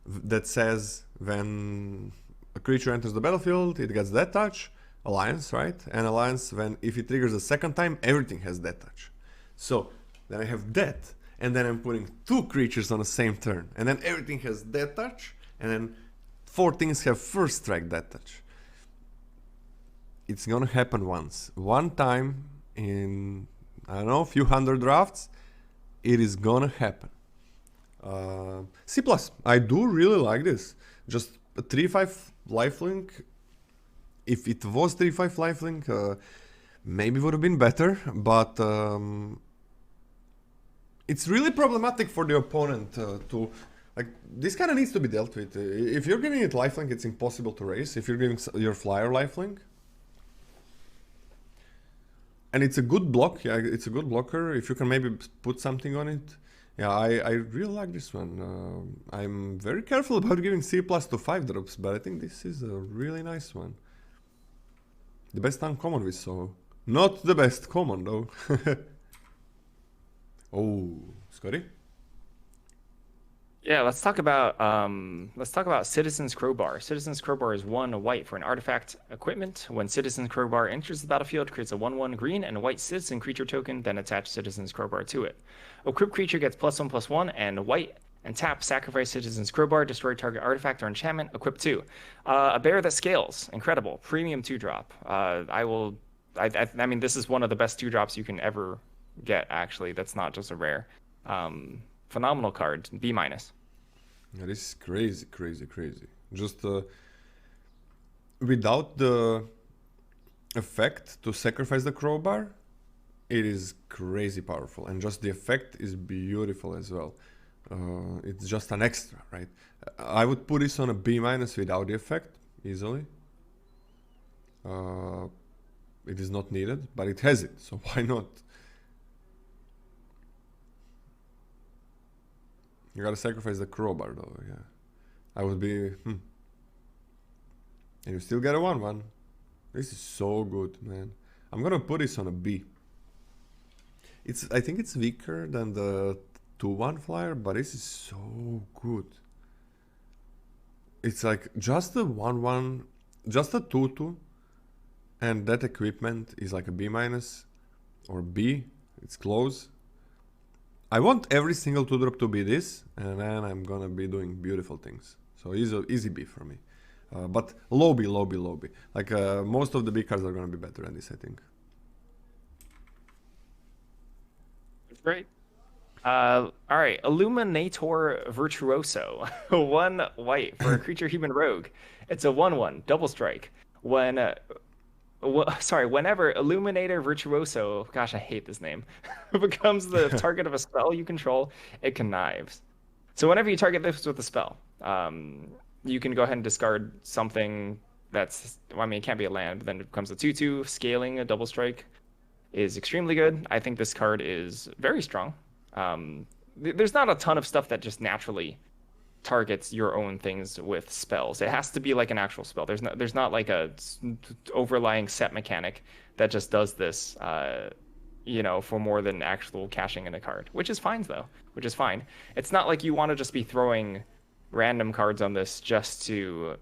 That says when a creature enters the battlefield, it gets that touch. Alliance, right? And Alliance, when if it triggers a second time, everything has that touch. So then I have that, and then I'm putting 2 creatures on the same turn, and then everything has that touch, and then 4 things have first strike that touch. It's gonna happen once. One time in, I don't know, a few hundred drafts, it is gonna happen. C+, I do really like this. Just a 3/5 lifelink. If it was 3/5 lifelink, maybe would have been better, but it's really problematic for the opponent to, like, this kind of needs to be dealt with. If you're giving it lifelink, it's impossible to race. If you're giving your flyer lifelink, and it's a good block, yeah, it's a good blocker. If you can maybe put something on it, yeah, I really like this one. I'm very careful about giving C+ to 5 drops, but I think this is a really nice one. The best uncommon we saw. Not the best common though. Oh, Scotty? Yeah, let's talk about Citizen's Crowbar. Citizen's Crowbar is 1 white for an artifact equipment. When Citizen's Crowbar enters the battlefield, creates a 1/1 green and a white citizen creature token, then attach Citizen's Crowbar to it. Equipped creature gets +1/+1 and white, and tap, sacrifice Citizen's Crowbar, destroy target artifact or enchantment, equip 2. A bear that scales, incredible. Premium 2-drop. I mean, this is one of the best 2-drops you can ever get, actually. That's not just a rare. Phenomenal card, B-. Yeah, this is crazy, crazy, crazy. Just without the effect to sacrifice the crowbar, it is crazy powerful, and just the effect is beautiful as well. It's just an extra, right? I would put this on a B- without the effect, easily. It is not needed, but it has it, so why not? You gotta sacrifice the crowbar though, yeah. I would be, And you still get a 1/1. This is so good, man. I'm gonna put this on a B. I think it's weaker than the 2/1 flyer, but this is so good. It's like just a 1/1, just a 2/2, and that equipment is like a B- or B. It's close. I want every single 2-drop to be this, and then I'm gonna be doing beautiful things. So easy B for me. But low B, low B, low B. Like most of the B cards are gonna be better than this, I think. Great. All right, Illuminator Virtuoso. 1 white for a creature human rogue. It's a 1/1 double strike. Whenever Illuminator Virtuoso, gosh, I hate this name, becomes the target of a spell you control, it connives. So whenever you target this with a spell, you can go ahead and discard something that's, well, I mean, it can't be a land, but then it becomes a 2/2. Scaling a double strike is extremely good. I think this card is very strong. There's not a ton of stuff that just naturally targets your own things with spells. It has to be like an actual spell. There's not like a overlying set mechanic that just does this, for more than actual cashing in a card, which is fine though. Which is fine. It's not like you want to just be throwing random cards on this just to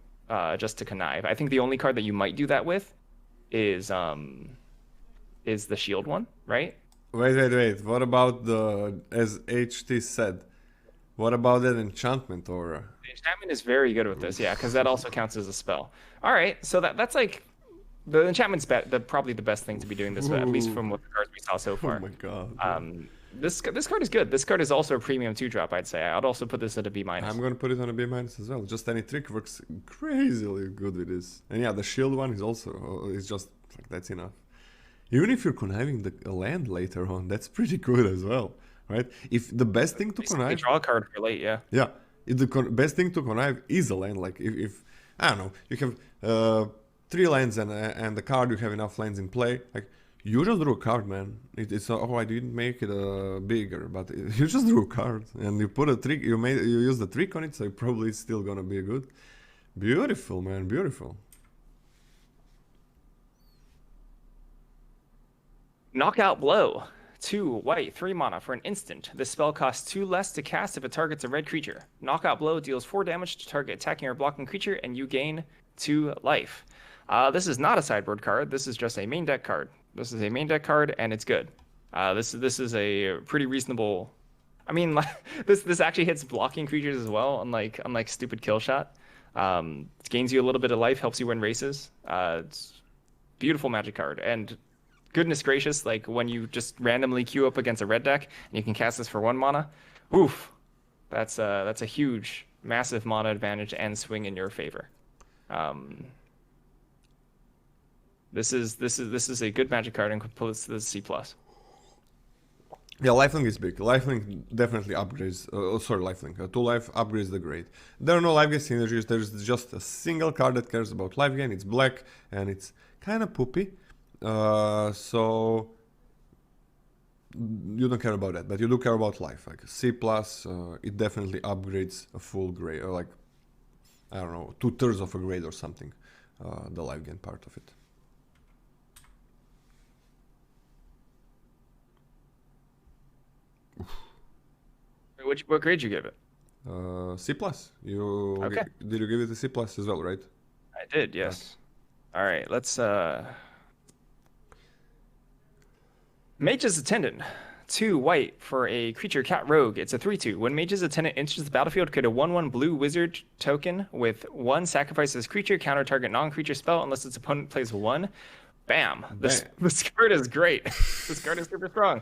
connive. I think the only card that you might do that with is the shield one, right? Wait. What about as HT said? What about that enchantment aura? The enchantment is very good with this, yeah, because that also counts as a spell. All right, so that's like the enchantment's probably the best thing to be doing this with, at least from what the cards we saw so far. Oh my god. This card is good. This card is also a premium 2-drop, I'd say. I'd also put this at a B-. I'm gonna put it on a B- as well. Just any trick works crazily good with this. And yeah, the shield one is also it's just like that's enough. Even if you're conniving a land later on, that's pretty good as well. Right? If the best thing to connive, draw a card for late, yeah. Yeah, if the best thing to connive is a land, like if I don't know, you have 3 lands and the card you have enough lands in play, like you just drew a card, man. It's I didn't make it bigger, but you just drew a card and you put a trick. You use the trick on it, so probably it's still gonna be good. Beautiful, man, beautiful. Knockout Blow. 2 white, 3 mana for an instant. This spell costs 2 less to cast if it targets a red creature. Knockout Blow deals 4 damage to target attacking or blocking creature, and you gain 2 life. This is not a sideboard card. This is just a main deck card. This is a main deck card, and it's good. This is a pretty reasonable. I mean, this actually hits blocking creatures as well, unlike stupid kill shot. It gains you a little bit of life, helps you win races. It's beautiful magic card, and goodness gracious, like when you just randomly queue up against a red deck and you can cast this for 1 mana, oof, that's a huge, massive mana advantage and swing in your favor. This is a good magic card and completes the C+. Yeah, lifelink is big. Lifelink definitely upgrades. Sorry, lifelink. 2 life upgrades the grade. There are no life gain synergies. There's just a single card that cares about life gain. It's black and it's kind of poopy. So you don't care about that, but you do care about life. Like C+, it definitely upgrades a full grade, or like, I don't know, 2/3 of a grade or something. The life gain part of it. What grade you give it? C+. Okay. Did you give it a C+ as well, right? I did, yes. All right, let's Mage's Attendant. 2 white for a creature cat rogue. It's a 3/2. When Mage's Attendant enters the battlefield, create a 1/1 blue wizard token with 1 sacrifice this creature, counter target non-creature spell unless its opponent plays 1. Bam. This card is great. This card is super strong.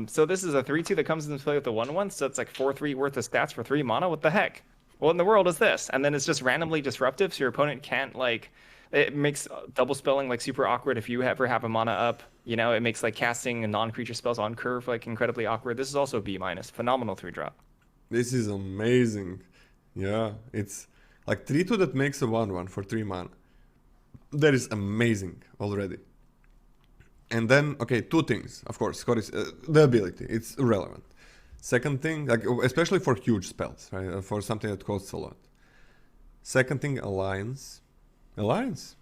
So this is a 3/2 that comes into play with the 1/1, so it's like 4/3 worth of stats for 3 mana. What the heck? What in the world is this? And then it's just randomly disruptive, so your opponent can't like. It makes double spelling like super awkward if you ever have a mana up. You know, it makes like casting non-creature spells on curve like incredibly awkward. This is also B-. Phenomenal 3-drop. This is amazing. Yeah, it's like 3/2 that makes a 1/1 for 3 mana. That is amazing already. And then, okay, 2 things. Of course, the ability. It's irrelevant. Second thing, like especially for huge spells, right? For something that costs a lot. Second thing, Alliance. Alliance.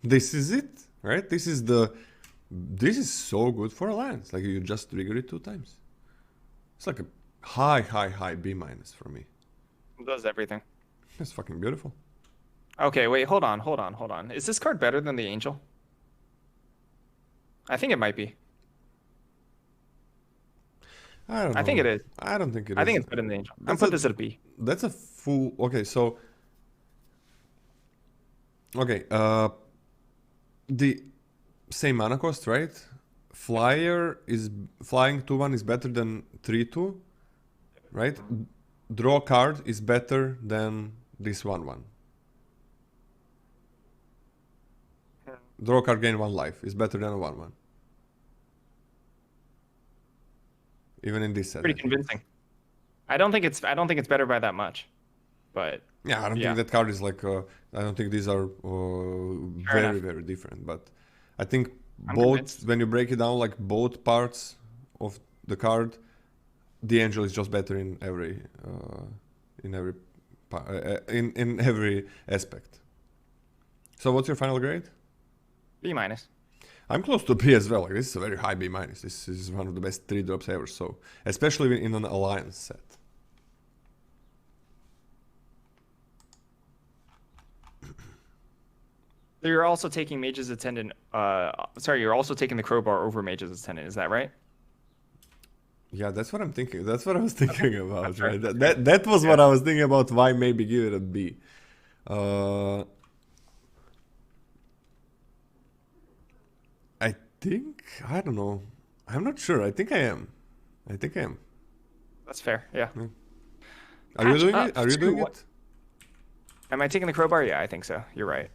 This is it, right? This is so good for Alliance. Like you just trigger it 2 times. It's like a high B- for me. It does everything. It's fucking beautiful. Okay, wait, hold on. Is this card better than the Angel? I think it might be. I don't know. I think it is. I don't think it is. I think it's better than the Angel. I'm put this at a B. That's a full. Okay, so. Okay, the same mana cost, right? Flying 2/1 is better than 3/2, right? Draw card is better than this 1/1. Draw card gain 1 life is better than a 1/1. Even in this set. Pretty convincing. I don't think it's better by that much, but yeah, I don't think that card is like. I don't think these are very different. But I think when you break it down, like both parts of the card, the Angel is just better in every aspect. So what's your final grade? B-. I'm close to B as well. Like, this is a very high B-. This is one of the best 3-drops ever. So especially in an Alliance set. You're also taking Mage's Attendant. You're also taking the Crowbar over Mage's Attendant. Is that right? Yeah, that's what I'm thinking. That's what I was thinking about, right? That was what I was thinking about. Why maybe give it a B. I don't know. I'm not sure. I think I am. That's fair. Yeah. Are you doing it? Are you doing it? Am I taking the Crowbar? Yeah, I think so. You're right.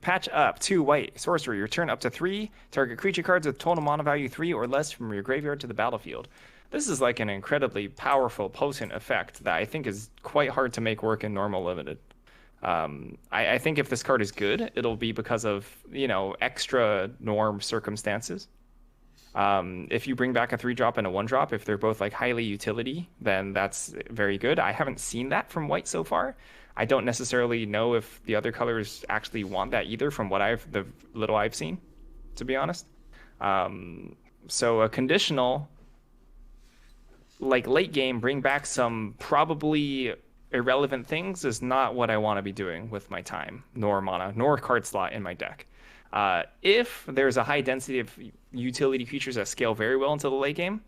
Patch up 2 white sorcery. Return up to 3 target creature cards with total mana value 3 or less from your graveyard to the battlefield. This is like an incredibly powerful, potent effect that I think is quite hard to make work in normal limited. I think if this card is good, it'll be because of, extra norm circumstances. If you bring back a 3-drop and a 1-drop, if they're both like highly utility, then that's very good. I haven't seen that from white so far. I don't necessarily know if the other colors actually want that either from the little I've seen, to be honest. So a conditional, like late game, bring back some probably irrelevant things is not what I want to be doing with my time, nor mana, nor card slot in my deck. If there's a high density of utility creatures that scale very well into the late game,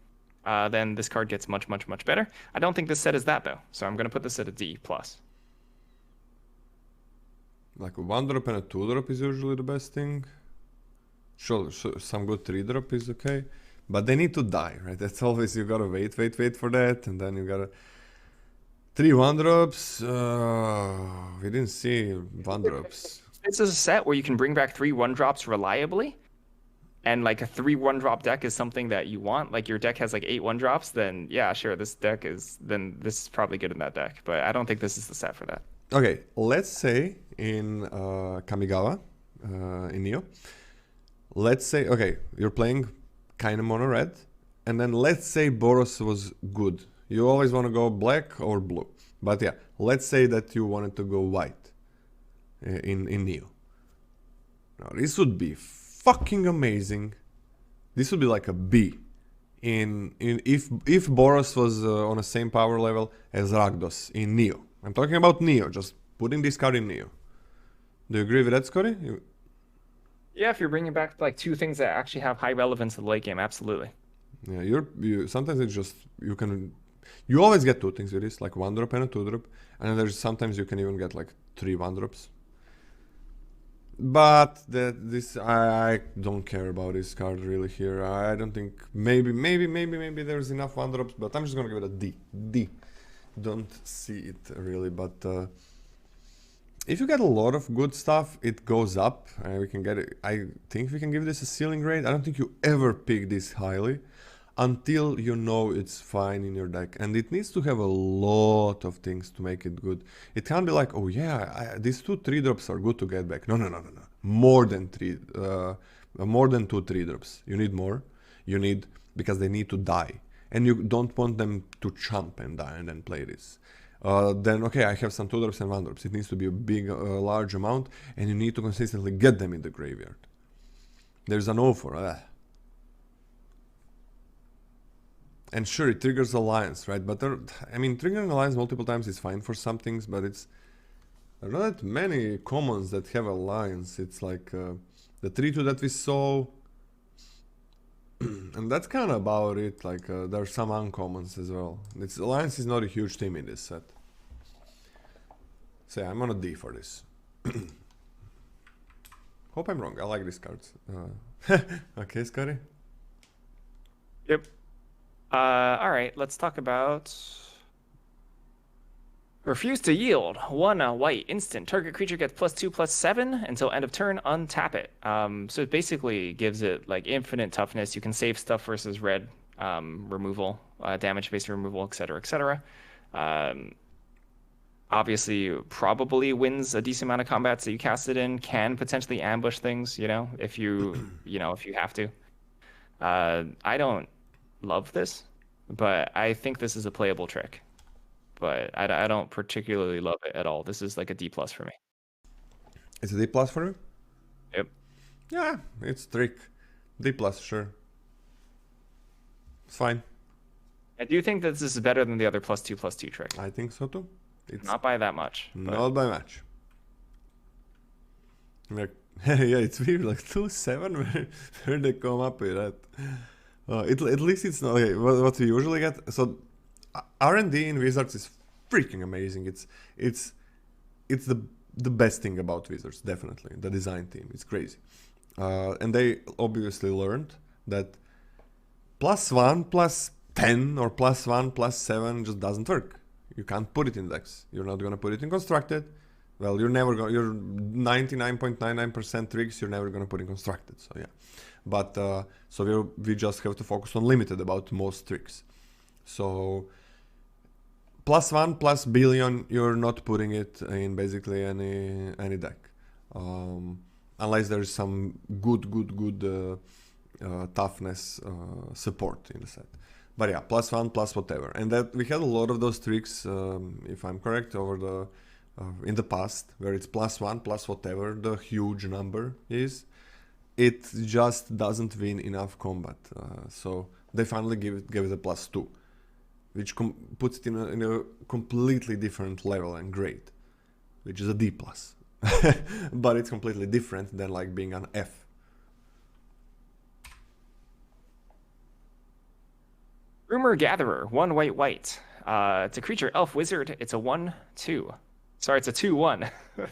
then this card gets much, much, much better. I don't think this set is that though, so I'm gonna put this at a D plus. Like a 1-drop and a 2-drop is usually the best thing. Sure, some good 3-drop is okay. But they need to die, right? That's always, you gotta wait for that, and then you gotta... 3 1-drops, we didn't see 1-drops. This is a set where you can bring back 3 1-drops reliably, and like a 3 1-drop deck is something that you want. Like your deck has like 8 1-drops, then yeah, sure, this is probably good in that deck. But I don't think this is the set for that. Okay, let's say in Kamigawa, in Neo, let's say, okay, you're playing kind of mono red, and then let's say Boros was good. You always want to go black or blue. But yeah, let's say that you wanted to go white in Neo. Now, this would be fucking amazing. This would be like a B. If Boros was on the same power level as Rakdos in Neo. I'm talking about Neo, just putting this card in Neo. Do you agree with that, Scotty? Yeah, if you're bringing back like 2 things that actually have high relevance to the late game, absolutely. Yeah, you sometimes it's just you always get 2 things with this, like 1-drop and a 2-drop, and there's sometimes you can even get like 3 1-drops. But I don't care about this card really here. I don't think maybe there's enough 1-drops, but I'm just gonna give it a D. D. Don't see it really, but if you get a lot of good stuff, it goes up. We can get it. I think we can give this a ceiling grade. I don't think you ever pick this highly until you know it's fine in your deck, and it needs to have a lot of things to make it good. It can't be like, oh yeah, these 2 3-drops are good to get back. No. More than 2 3-drops. You need more. You need, because they need to die, and you don't want them to chump and die and then play this. Then okay, I have some 2-drops and 1-drops. It needs to be a big, large amount, and you need to consistently get them in the graveyard. There's an O for and sure, it triggers Alliance, right? But I mean, triggering Alliance multiple times is fine for some things, but there are not that many commons that have Alliance. It's like the 3-2 that we saw, and that's kind of about it. Like there are some uncommons as well. Alliance is not a huge team in this set. So yeah, I'm on a D for this. Hope I'm wrong. I like these cards. Okay, Scotty? Yep. All right, let's talk about Refuse to Yield. 1 white, instant. Target creature gets +2/+7 until end of turn, untap it. So it basically gives it like infinite toughness. You can save stuff versus red removal, damage-based removal, etc., etc. Obviously, probably wins a decent amount of combats that you cast it in, can potentially ambush things, if you have to. I don't love this, but I think this is a playable trick. But I don't particularly love it at all. This is like a D+ for me. It's a D+ for you? Yep. Yeah, it's trick. D+, sure. It's fine. I do think that this is better than the other +2/+2 trick. I think so too. It's not by that much. Not by much. Like, yeah, it's weird. Like 2/7, where they come up with that? At least it's not okay. What we usually get. So R&D in Wizards is freaking amazing. It's the best thing about Wizards, definitely. The design team, it's crazy. And they obviously learned that +1, +10, or +1, +7 just doesn't work. You can't put it in decks. You're not gonna put it in Constructed. Well, you're 99.99% tricks, you're never gonna put in Constructed, so yeah. But, so we just have to focus on limited about most tricks. So, +1, +billion, you're not putting it in basically any deck. Unless there's some good toughness support in the set. But yeah, +1, +whatever. And that we had a lot of those tricks, if I'm correct, over in the past, where it's +1, +whatever the huge number is. it just doesn't win enough combat. So they finally gave it a +2, which puts it in a completely different level and grade, which is a D+. But it's completely different than like being an F. Rumor Gatherer, 1 white white. It's a creature, elf, wizard. It's a 1/2. Sorry, it's a 2/1.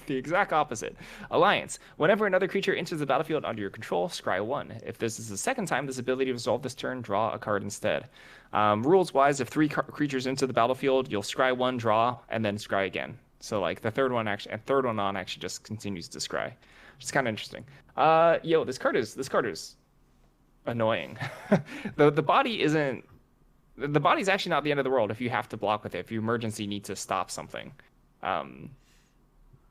The exact opposite. Alliance. Whenever another creature enters the battlefield under your control, scry 1. If this is the second time this ability to resolve this turn, draw a card instead. Rules-wise, if 3 creatures enter the battlefield, you'll scry 1, draw, and then scry again. So like the third one on actually just continues to scry, which is kind of interesting. This card is annoying. The body isn't. The body's actually not the end of the world if you have to block with it, if you emergency need to stop something.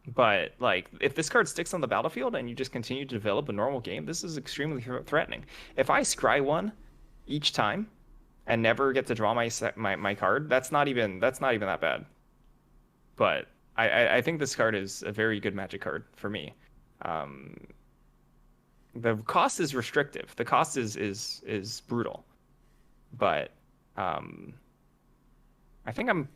But like if this card sticks on the battlefield and you just continue to develop a normal game, this is extremely threatening. If I scry 1 each time and never get to draw my card, that's not even that bad. But I think this card is a very good Magic card for me. The cost is restrictive. The cost is brutal. But I think I'm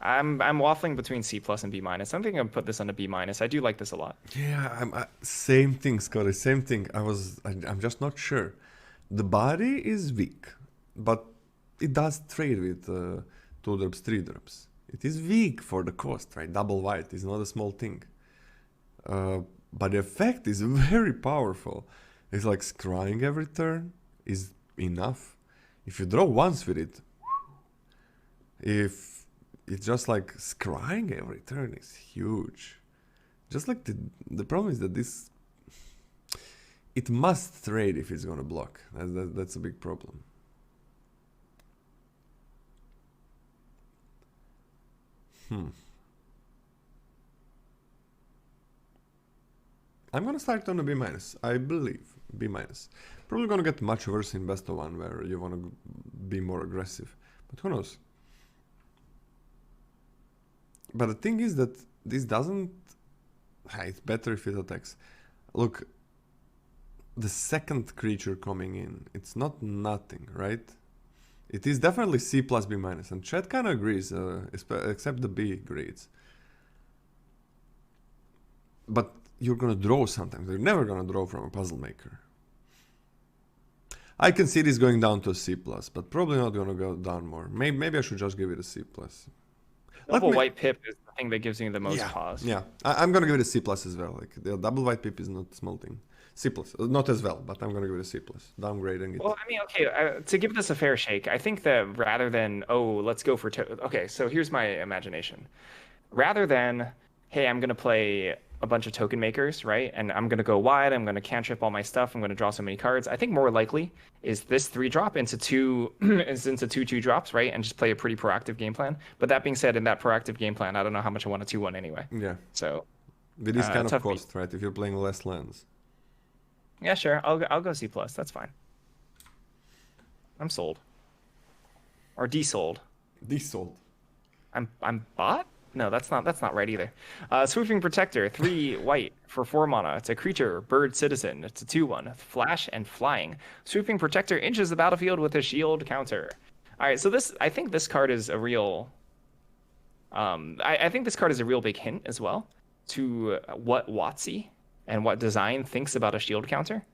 waffling between C+ and B-. I think I'm gonna put this on a B-. I do like this a lot. Yeah, same thing, Scotty. Same thing. I'm just not sure. The body is weak, but it does trade with 2 drops, 3 drops. It is weak for the cost, right? Double white is not a small thing. But the effect is very powerful. It's like scrying every turn is enough. If you draw once with it, if it's just like scrying every turn is huge. Just like the problem is that it must trade if it's gonna block. That's a big problem. I'm gonna start on a B-, I believe. B-. Probably gonna get much worse in best of 1 where you wanna be more aggressive. But who knows? But the thing is that this doesn't... It's better if it attacks. Look, the second creature coming in, it's not nothing, right? It is definitely C+ B-, and chat kinda agrees, except the B agrees. But you're gonna draw sometimes. You're never gonna draw from a puzzle maker. I can see this going down to a C+, but probably not gonna go down more. Maybe I should just give it a C+. Double white pip is the thing that gives you the most pause. Yeah, I'm gonna give it a C+ as well. Like the double white pip is not a small thing. C+, not as well, but I'm gonna give it a C+. Downgrading it. Well, I mean, okay, to give this a fair shake, I think that rather than, let's go for... Okay, so here's my imagination. Rather than, hey, I'm gonna play a bunch of token makers, right? And I'm gonna go wide, I'm gonna cantrip all my stuff, I'm gonna draw so many cards. I think more likely is this 3-drop into 2 2/2 drops, right? And just play a pretty proactive game plan. But that being said, in that proactive game plan, I don't know how much I want a 2/1 anyway. Yeah. So with this kind of cost, right? If you're playing less lands. Yeah, sure. I'll go C+. That's fine. I'm sold. Or desold. Desold. I'm bought? No, that's not right either. Swooping Protector, 3 white for 4 mana. It's a creature, bird citizen. It's a 2/1, flash and flying. Swooping Protector enters the battlefield with a shield counter. All right, so I think this card is a real. I think this card is a real big hint as well to what WotC and what design thinks about a shield counter,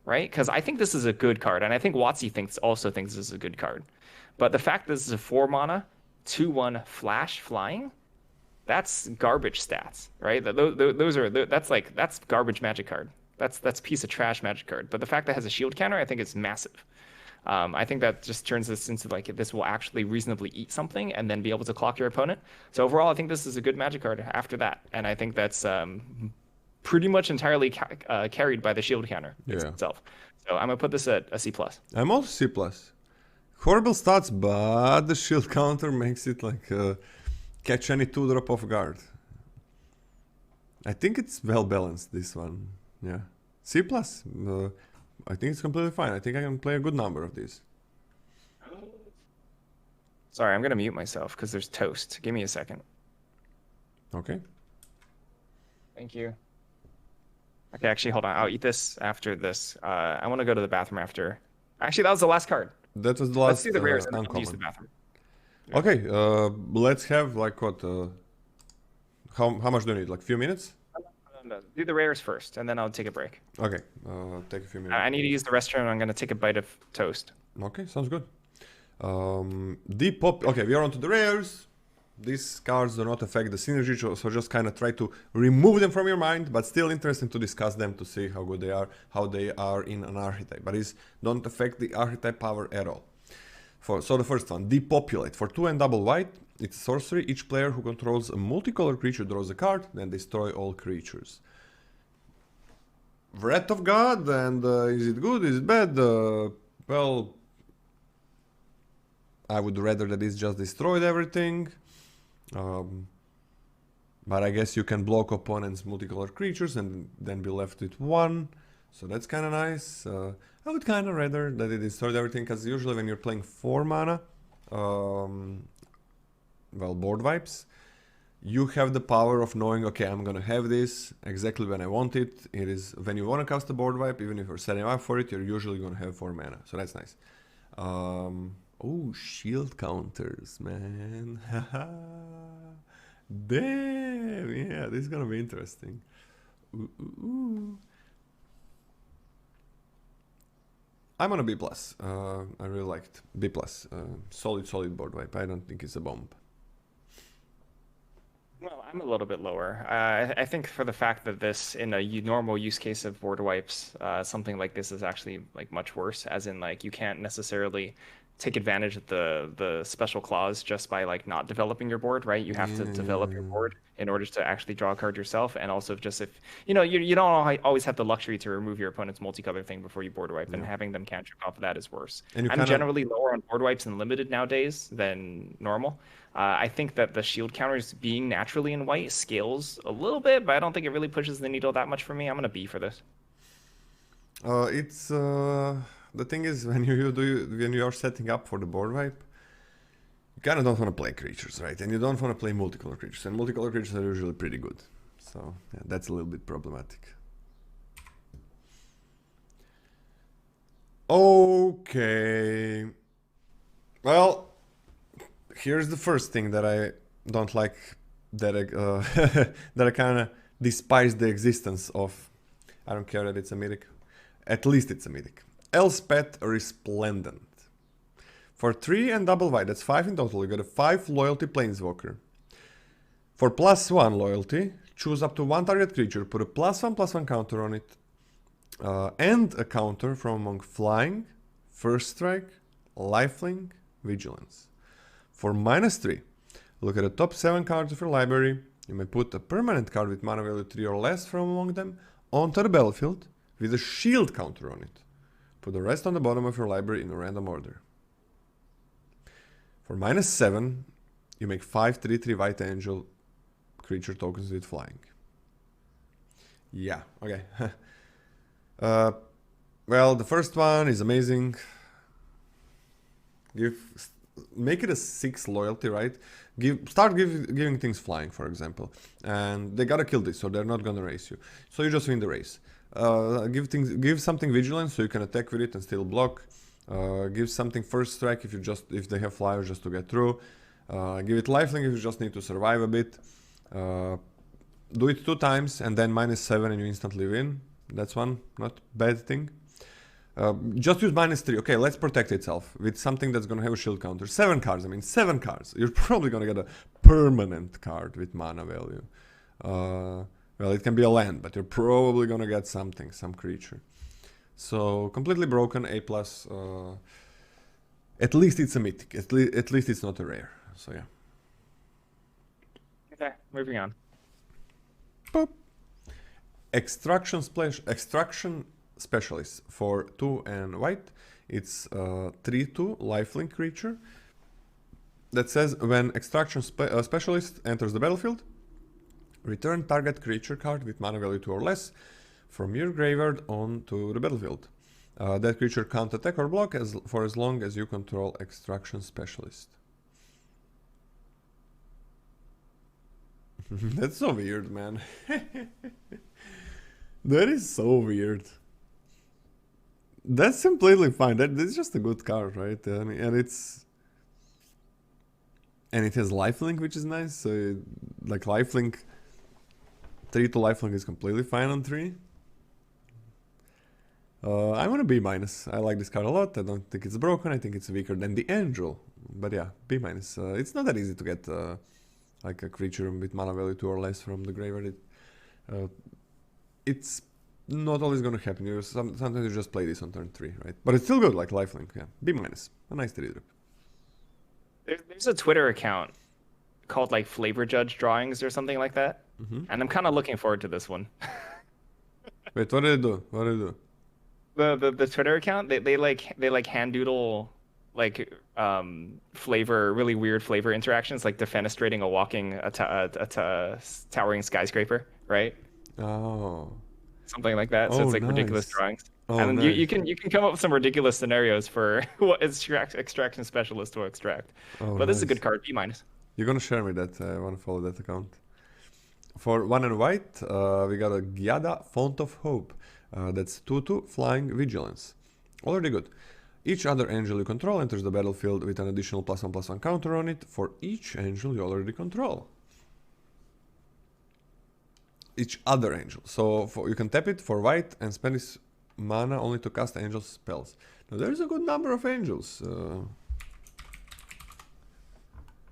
right? Because I think this is a good card, and I think WotC also thinks this is a good card. But the fact that this is a 4 mana, 2/1 flash flying. That's garbage stats, right? That's garbage Magic card. That's piece of trash Magic card. But the fact that it has a shield counter, I think it's massive. I think that just turns this into like this will actually reasonably eat something and then be able to clock your opponent. So overall, I think this is a good Magic card after that, and I think that's pretty much entirely carried by the shield counter itself. So I'm gonna put this at a C+. I'm also C+. Horrible stats, but the shield counter makes it like. Catch any 2-drop off guard. I think it's well balanced, this one. Yeah. C+. I think it's completely fine. I think I can play a good number of these. Sorry, I'm going to mute myself because there's toast. Give me a second. Okay. Thank you. Okay, actually, hold on. I'll eat this after this. I want to go to the bathroom after. Actually, that was the last card. That was the Let's do last the rares and then I'll use the uncommon. bathroom. Yeah. Okay, let's have like what? How much do you need? Like few minutes? No. Do the rares first, and then I'll take a break. Okay, take a few minutes. I need to use the restroom. I'm gonna take a bite of toast. Okay, sounds good. Okay, we are on to the rares. These cards do not affect the synergy, so just kind of try to remove them from your mind, but still interesting to discuss them to see how good they are, how they are in an archetype. But these don't affect the archetype power at all. So the first one, Depopulate. For 2 and double white, it's sorcery. Each player who controls a multicolored creature draws a card, then destroy all creatures. Wrath of God, and is it good, is it bad? Well, I would rather that it's just destroyed everything. But I guess you can block opponents' multicolored creatures and then be left with one. So that's kind of nice. I would kind of rather that it destroyed everything, because usually when you're playing 4 mana, well, board wipes, you have the power of knowing, okay, I'm gonna have this exactly when I want it. It is when you want to cast a board wipe, even if you're setting up for it, you're usually gonna have 4 mana. So that's nice. Oh, shield counters, man. Damn, yeah, this is gonna be interesting. Ooh. I'm on a B+. I really liked B+. Solid board wipe. I don't think it's a bomb. Well, I'm a little bit lower. I think for the fact that this, in a normal use case of board wipes, something like this is actually like much worse. As in, like, you can't necessarily take advantage of the special clause just by like not developing your board, right? You have to develop your board in order to actually draw a card yourself, and also just if you know you don't always have the luxury to remove your opponent's multicolor thing before you board wipe, and having them cantrip off of that is worse. And I'm generally lower on board wipes and limited nowadays than normal. I think that the shield counters being naturally in white scales a little bit, but I don't think it really pushes the needle that much for me. I'm gonna B for this. It's the thing is, when you are setting up for the board wipe, you kind of don't want to play creatures, right? And you don't want to play multicolor creatures, and multicolor creatures are usually pretty good. So yeah, that's a little bit problematic. Okay. Well, here's the first thing that I don't like, that I, that I kind of despise the existence of. I don't care that it's a mythic. At least it's a mythic. Elspeth Resplendent. For 3 and double white, that's 5 in total, you got a 5 loyalty planeswalker. For +1 loyalty, choose up to 1 target creature, put a +1/+1 counter on it, and a counter from among flying, first strike, lifelink, vigilance. For -3, look at the top 7 cards of your library. You may put a permanent card with mana value 3 or less from among them onto the battlefield with a shield counter on it. Put the rest on the bottom of your library in a random order. For -7, you make 5 3/3 White Angel creature tokens with flying. Yeah, okay. Well, the first one is amazing. Make it a 6 loyalty, right? Start giving things flying, for example, and they gotta kill this, so they're not gonna race you. So you just win the race. Give something vigilance so you can attack with it and still block. Give something first strike if they have flyers, just to get through. Give it lifelink if you just need to survive a bit. Do it 2 times and then -7 and you instantly win. That's one not bad thing. Just use -3. Okay, let's protect itself with something that's gonna have a shield counter. 7 cards, I mean 7 cards. You're probably gonna get a permanent card with mana value. Well, it can be a land, but you're probably gonna get something, some creature. So, completely broken, A+. At least it's a mythic. At least it's not a rare. So, yeah. Okay, moving on. Boop. Extraction Specialist for 2 and white. It's a 3/2 lifelink creature that says when Extraction Specialist enters the battlefield, return target creature card with mana value 2 or less from your graveyard onto the battlefield. That creature can't attack or block for as long as you control Extraction Specialist. That's so weird, man. That is so weird. That's completely fine. That's just a good card, right? And it has lifelink, which is nice. So like lifelink, 3 to lifelink is completely fine on 3. I'm gonna B minus. I like this card a lot. I don't think it's broken. I think it's weaker than the Angel. But yeah, B minus. It's not that easy to get like a creature with mana value 2 or less from the graveyard. It's not always gonna happen. Sometimes you just play this on turn 3, right? But it's still good, like lifelink. Yeah, B minus. A nice 3 drop. There's a Twitter account called like Flavor Judge Drawings or something like that, and I'm kind of looking forward to this one. Wait, what did they do? What did they do? The Twitter account, they like hand doodle like really weird flavor interactions, like defenestrating a towering skyscraper, right? Oh. Something like that. So Oh, it's like ridiculous nice. drawings. Oh, And then nice. you can come up with some ridiculous scenarios for what extraction specialist will extract. Oh, But this is a nice. good card, B minus. You're gonna share me that. I wanna follow that account. For 1 and white, we got a Gyada Font of Hope. That's 2/2 Flying Vigilance. Already good. Each other angel you control enters the battlefield with an additional +1/+1 counter on it for each angel you already control. Each other angel. So you can tap it for white and spend this mana only to cast angel spells. Now there's a good number of angels.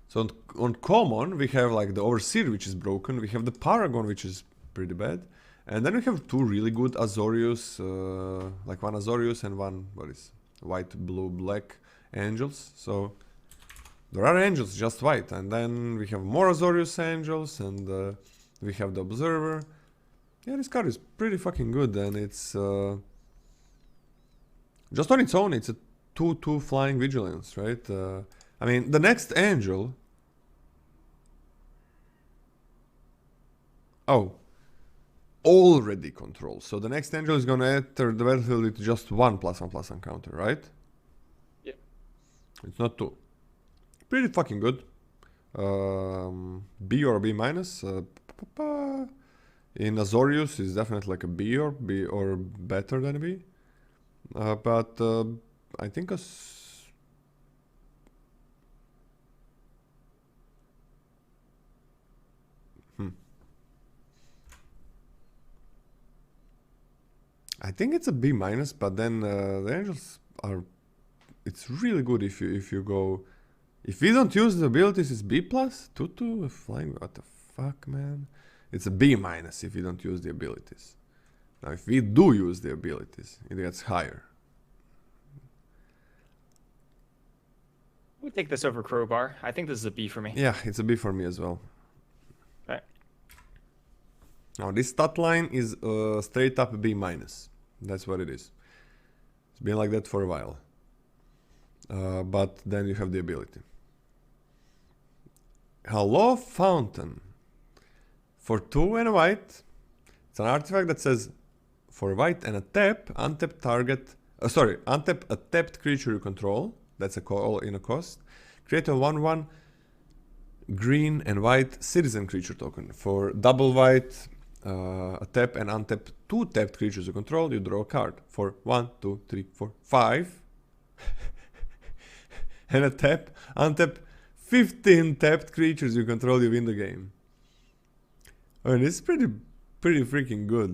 So on common, we have like the Overseer, which is broken. We have the Paragon, which is pretty bad. And then we have 2 really good Azorius, like one Azorius and one, what is, white, blue, black angels. So there are angels, just white. And then we have more Azorius angels, and we have the Observer. Yeah, this card is pretty fucking good, and it's just on its own, it's a 2/2 Flying Vigilance, right? I mean, the next angel... Oh. Already controls. So the next angel is gonna enter the battlefield with just 1 +1/+1 counter, right? Yeah. It's not 2. Pretty fucking good. B or B minus. In Azorius is definitely like a B or better than a B. But I think I think it's a B minus, but then the angels are. It's really good if you go. If we don't use the abilities, it's B plus 2/2 flying. What the fuck, man? It's a B minus if you don't use the abilities. Now, if we do use the abilities, it gets higher. We'll take this over Crowbar. I think this is a B for me. Yeah, it's a B for me as well. Okay. Now, this stat line is straight up B minus. That's what it is. It's been like that for a while. But then you have the ability. Hello Fountain. For 2 and a white, it's an artifact that says for white and a tap, untap target. Untap a tapped creature you control. That's a call in a cost. Create a 1/1 green and white citizen creature token. For double white, a tap and untap 2 tapped creatures you control, you draw a card. For 1, 2, 3, 4, 5. And a tap, untap 15 tapped creatures you control, you win the game. I mean, it's pretty freaking good.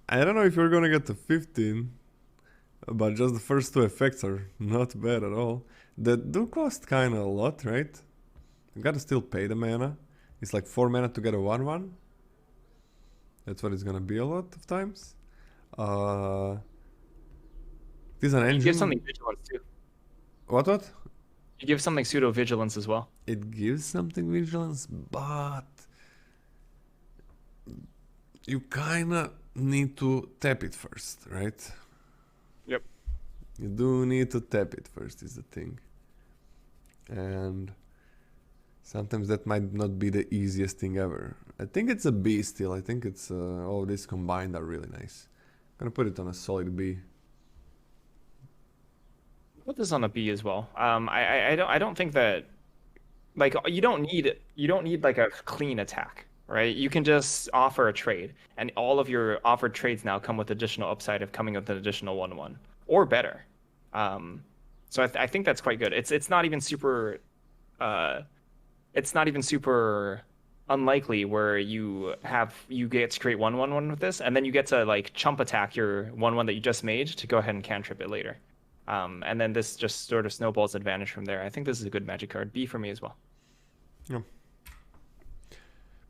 I don't know if you're gonna get to 15, but just the first 2 effects are not bad at all. They do cost kinda a lot, right? You gotta still pay the mana. It's like 4 mana to get a 1/1. That's what it's gonna be a lot of times. This is an engine. You give something vigilance too. What? You give something pseudo vigilance as well. It gives something vigilance, but you kinda need to tap it first, right? Yep. You do need to tap it first, is the thing. And sometimes that might not be the easiest thing ever. I think it's a B still. I think it's all of these combined are really nice. I'm gonna put it on a solid B. Put this on a B as well. I don't think that, like, you don't need like a clean attack, right? You can just offer a trade, and all of your offered trades now come with additional upside of coming with an additional 1/1 or better. So I think that's quite good. It's not even super uh, it's not even super unlikely where you get to create 1/1 with this, and then you get to like chump attack your 1/1 that you just made to go ahead and cantrip it later. And then this just sort of snowballs advantage from there. I think this is a good Magic card. B for me as well. Yeah.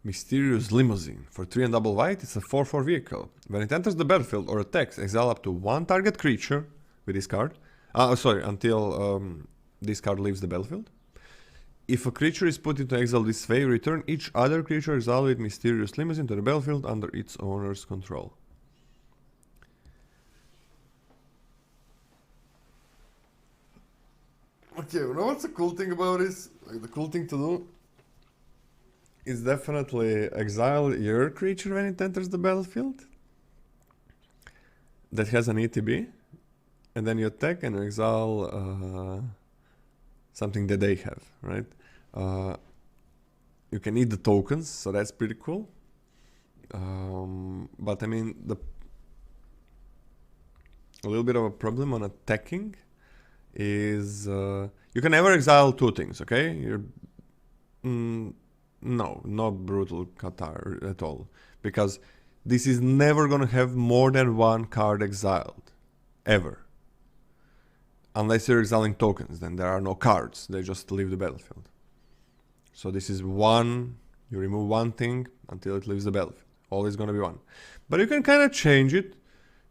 Mysterious Limousine. For 3 and double white, it's a 4/4 vehicle. When it enters the battlefield or attacks, exile up to 1 target creature with this card. Until this card leaves the battlefield. If a creature is put into exile this way, return each other creature exiled with Mysterious Limousine to the battlefield under its owner's control. Okay, you know what's the cool thing about this? Like, the cool thing to do is definitely exile your creature when it enters the battlefield that has an ETB, and then you attack and you exile something that they have, right? You can eat the tokens, so that's pretty cool. But I mean, a little bit of a problem on attacking is you can never exile 2 things, okay? No, not Brutal Qatar at all, because this is never gonna have more than 1 card exiled, ever. Unless you're exiling tokens, then there are no cards, they just leave the battlefield. So this is 1, you remove 1 thing until it leaves the battlefield, always gonna be 1. But you can kind of change it,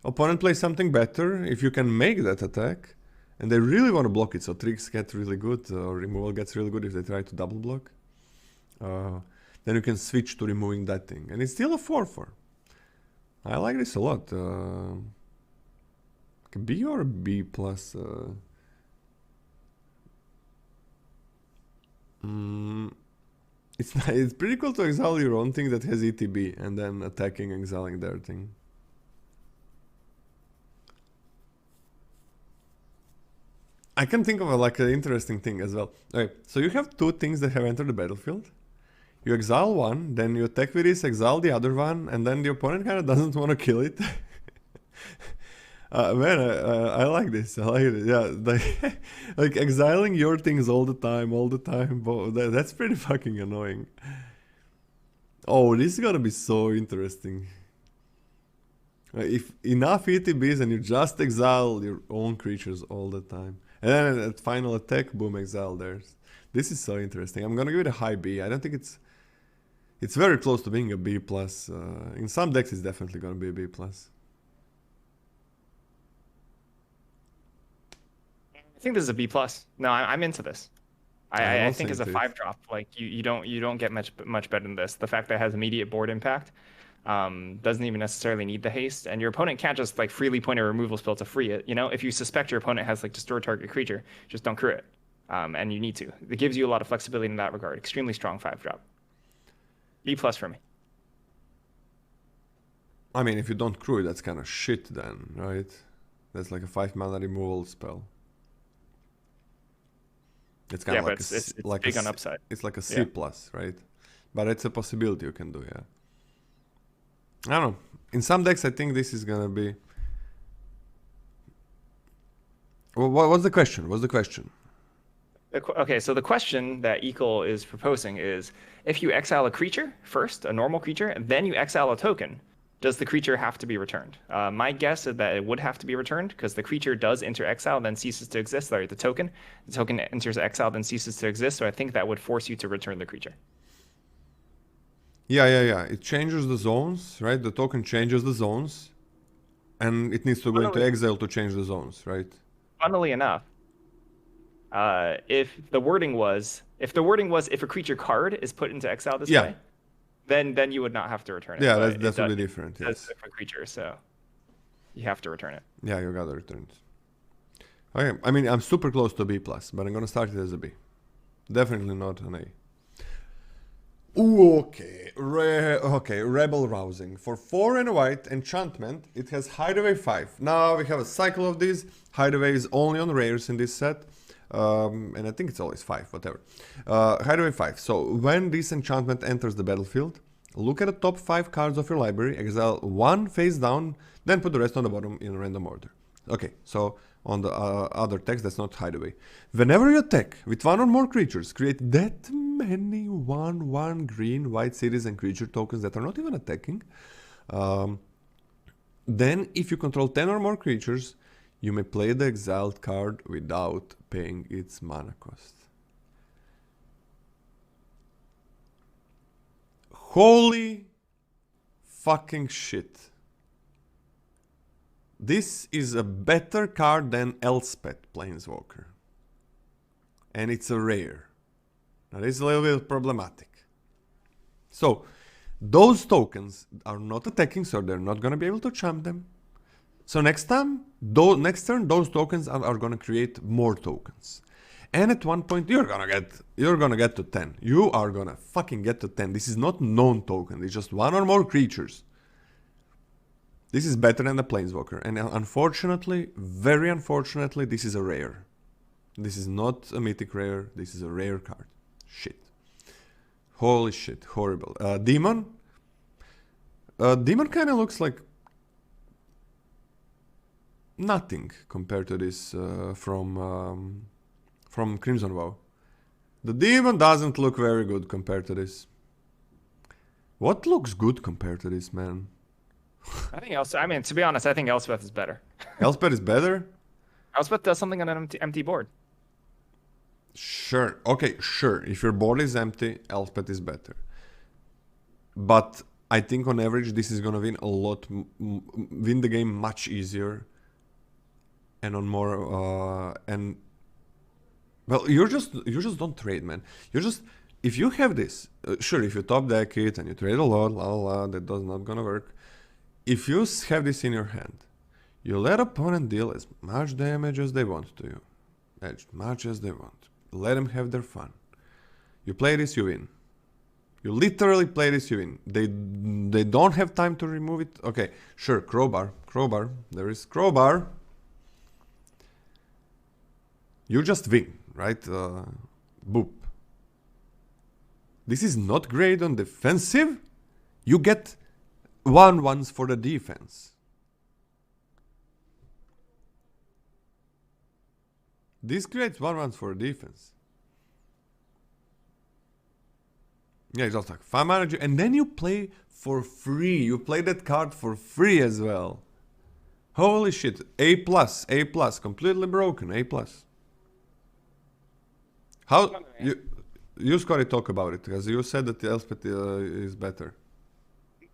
opponent plays something better, if you can make that attack, and they really want to block it, so tricks get really good, or removal gets really good if they try to double block. Then you can switch to removing that thing, and it's still a 4/4. I like this a lot. B or B plus? It's pretty cool to exile your own thing that has ETB and then attacking, exiling their thing. I can think of like an interesting thing as well. Okay, so you have 2 things that have entered the battlefield. You exile 1, then you attack with this, exile the other one, and then the opponent kind of doesn't want to kill it. Man, I like this. I like it. Yeah, like exiling your things all the time. That's pretty fucking annoying. Oh, this is gonna be so interesting. If enough ETBs and you just exile your own creatures all the time. And then at final attack, boom, exile theirs. This is so interesting. I'm gonna give it a high B. I don't think it's very close to being a B+. In some decks, it's definitely gonna be a B+. I think this is a B+. No, I'm into this. I think it's a 5-drop. Like you don't get much better than this. The fact that it has immediate board impact doesn't even necessarily need the haste, and your opponent can't just like freely point a removal spell to free it. You know, if you suspect your opponent has like destroy target creature, just don't crew it, and you need to. It gives you a lot of flexibility in that regard. Extremely strong 5-drop. B+ for me. I mean, if you don't crew it, that's kind of shit then, right? That's like a 5-mana removal spell. It's kind of like it's big on upside. It's like a C+, right? But it's a possibility you can do, yeah. I don't know. In some decks, I think this is gonna be... What's the question? Okay, so the question that Eagle is proposing is, if you exile a creature first, a normal creature, and then you exile a token, does the creature have to be returned? My guess is that it would have to be returned, because the creature does enter exile, then ceases to exist. Sorry, the token enters exile, then ceases to exist, so I think that would force you to return the creature. Yeah. It changes the zones, right? The token changes the zones, and it needs to go into exile to change the zones, right? Funnily enough, if the wording was if a creature card is put into exile this way, then you would not have to return it. Yeah, that's would be different. Yes. That's a different creature, so you have to return it. Yeah, you gotta return it. Okay, I mean, I'm super close to B+, but I'm gonna start it as a B. Definitely not an A. Ooh, okay. Rebel Rousing. For 4 and a white enchantment, it has Hideaway 5. Now we have a cycle of these. Hideaway is only on rares in this set. And I think it's always 5, whatever. Hideaway 5. So when this enchantment enters the battlefield, look at the top 5 cards of your library, exile 1 face down, then put the rest on the bottom in random order. Okay, so on the other text, that's not hideaway. Whenever you attack with 1 or more creatures, create that many 1/1 green, white cities and creature tokens that are not even attacking. Then, if you control 10 or more creatures, you may play the exiled card without paying its mana cost. Holy fucking shit. This is a better card than Elspeth Planeswalker. And it's a rare. Now this is a little bit problematic. So, those tokens are not attacking, so they're not gonna be able to champ them. So next turn, those tokens are gonna create more tokens. And at one point, you're gonna get to 10. You are gonna fucking get to 10. This is not known token, it's just 1 or more creatures. This is better than the Planeswalker, and unfortunately, very unfortunately, this is a rare. This is not a mythic rare, this is a rare card. Shit. Holy shit, horrible. Demon? Demon kinda looks like nothing compared to this from Crimson Vow. The Demon doesn't look very good compared to this. What looks good compared to this, man? I mean, to be honest, I think Elspeth is better. Elspeth is better? Elspeth does something on an empty board. Sure. Okay, sure. If your board is empty, Elspeth is better. But I think on average, this is gonna win a lot, win the game much easier, and on more and well, you just don't trade, man. If you have this, sure, if you top deck it and you trade a lot, that does not gonna work. If you have this in your hand, you let opponent deal as much damage as they want to you. As much as they want. Let them have their fun. You play this, you win. You literally play this, you win. They don't have time to remove it. Okay, sure, crowbar. There is crowbar. You just win, right? Boop. This is not great on defensive. You get 1/1s for the defense. This creates 1/1s for defense. Yeah, it's just like 5 mana, and then you play for free. You play that card for free as well. Holy shit. A+, completely broken, A+. How you Scotty, talk about it, because you said that the Elspeth is better.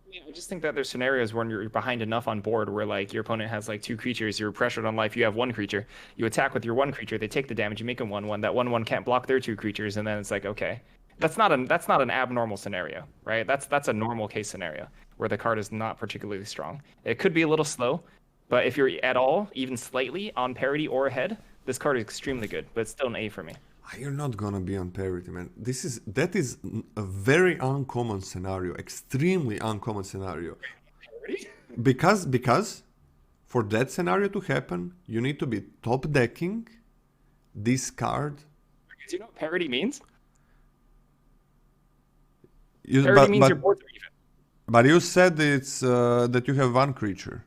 Yeah, I just think that there's scenarios when you're behind enough on board where like your opponent has like 2 creatures, you're pressured on life, you have 1 creature, you attack with your 1 creature, they take the damage, you make them 1/1, that 1/1 can't block their 2 creatures, and then it's like, okay. That's not an abnormal scenario, right? That's a normal case scenario where the card is not particularly strong. It could be a little slow, but if you're at all, even slightly on parity or ahead, this card is extremely good, but it's still an A for me. You're not gonna be on parity, man. That is a very uncommon scenario, extremely uncommon scenario. Parity? Because for that scenario to happen, you need to be top decking this card. Do you know what parity means? Parity means your boards are even. But you said it's that you have 1 creature.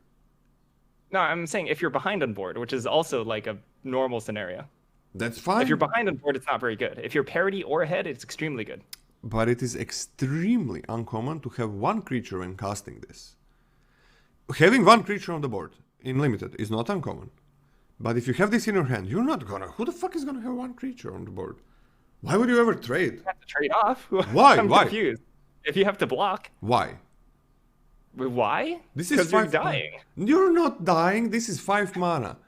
No, I'm saying if you're behind on board, which is also like a normal scenario. That's fine. If you're behind on board, it's not very good. If you're parity or ahead, it's extremely good. But it is extremely uncommon to have 1 creature when casting this. Having 1 creature on the board in limited is not uncommon. But if you have this in your hand, you're not gonna... Who the fuck is gonna have 1 creature on the board? Why would you ever trade? You have to trade off. Why? I'm confused. If you have to block. Why? Why? This is 5 you're dying. You're not dying. This is 5 mana.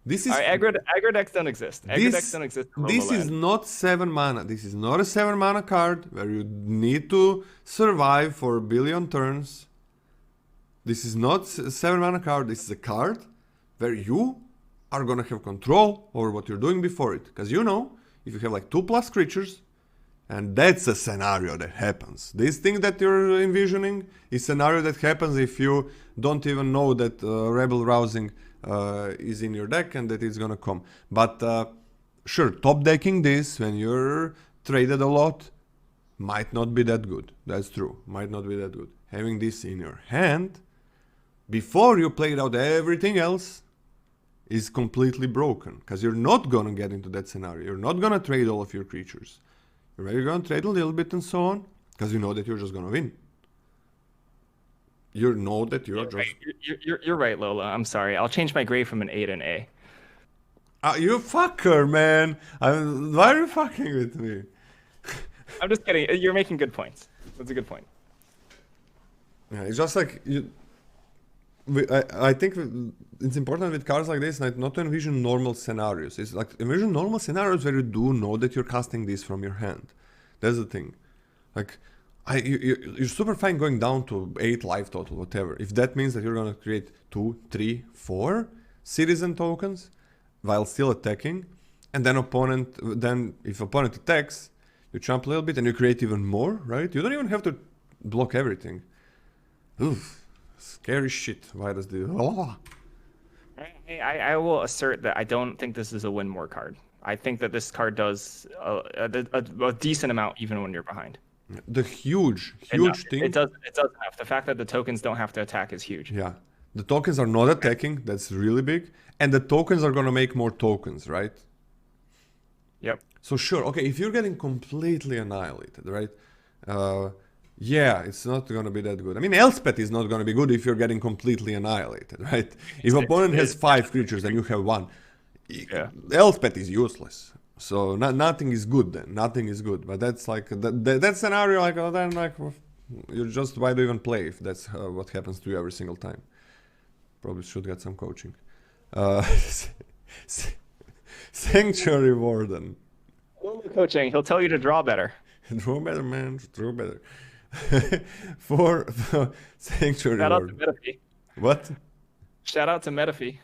This is aggro decks don't exist. Aggro decks don't exist. This is not 7 mana. This is not a 7 mana card where you need to survive for a billion turns. This is not a 7 mana card. This is a card where you are gonna have control over what you're doing before it. Because you know, if you have like 2+ creatures, and that's a scenario that happens. This thing that you're envisioning is a scenario that happens if you don't even know that Rebel Rousing is in your deck and that it's gonna come. But sure, top decking this when you're traded a lot, might not be that good. That's true. Might not be that good. Having this in your hand before you played out everything else is completely broken, because you're not gonna get into that scenario. You're not gonna trade all of your creatures. You're maybe gonna trade a little bit and so on, because you know that you're just gonna win. You know that you're just... Right. You're right, Lola. I'm sorry. I'll change my grade from an A to an A. You fucker, man. Why are you fucking with me? I'm just kidding. You're making good points. That's a good point. Yeah, it's just like I think it's important with cards like this not to envision normal scenarios. It's like envision normal scenarios where you do know that you're casting this from your hand. That's the thing. Like, you're super fine going down to 8 life total, whatever. If that means that you're gonna create 2, 3, 4 citizen tokens while still attacking, and then if opponent attacks, you jump a little bit and you create even more, right? You don't even have to block everything. Oof, scary shit. Why does this? Oh. I will assert that I don't think this is a win more card. I think that this card does a decent amount even when you're behind. The huge thing. It does enough. The fact that the tokens don't have to attack is huge. Yeah, the tokens are not attacking. That's really big, and the tokens are gonna make more tokens, right? Yep. So sure, okay, if you're getting completely annihilated, right? Yeah, it's not gonna be that good. I mean, Elspeth is not gonna be good if you're getting completely annihilated, right? If opponent has 5 creatures and you have 1, yeah, Elspeth is useless. So nothing is good then. Nothing is good. But that's like that scenario. Like, oh, then like you're just, why do you even play if that's what happens to you every single time? Probably should get some coaching. Sanctuary Warden. Coaching. He'll tell you to draw better. Draw better, man. Draw better. for Sanctuary Shout Warden. Out to Metaphy. What? Shout out to Metaphy.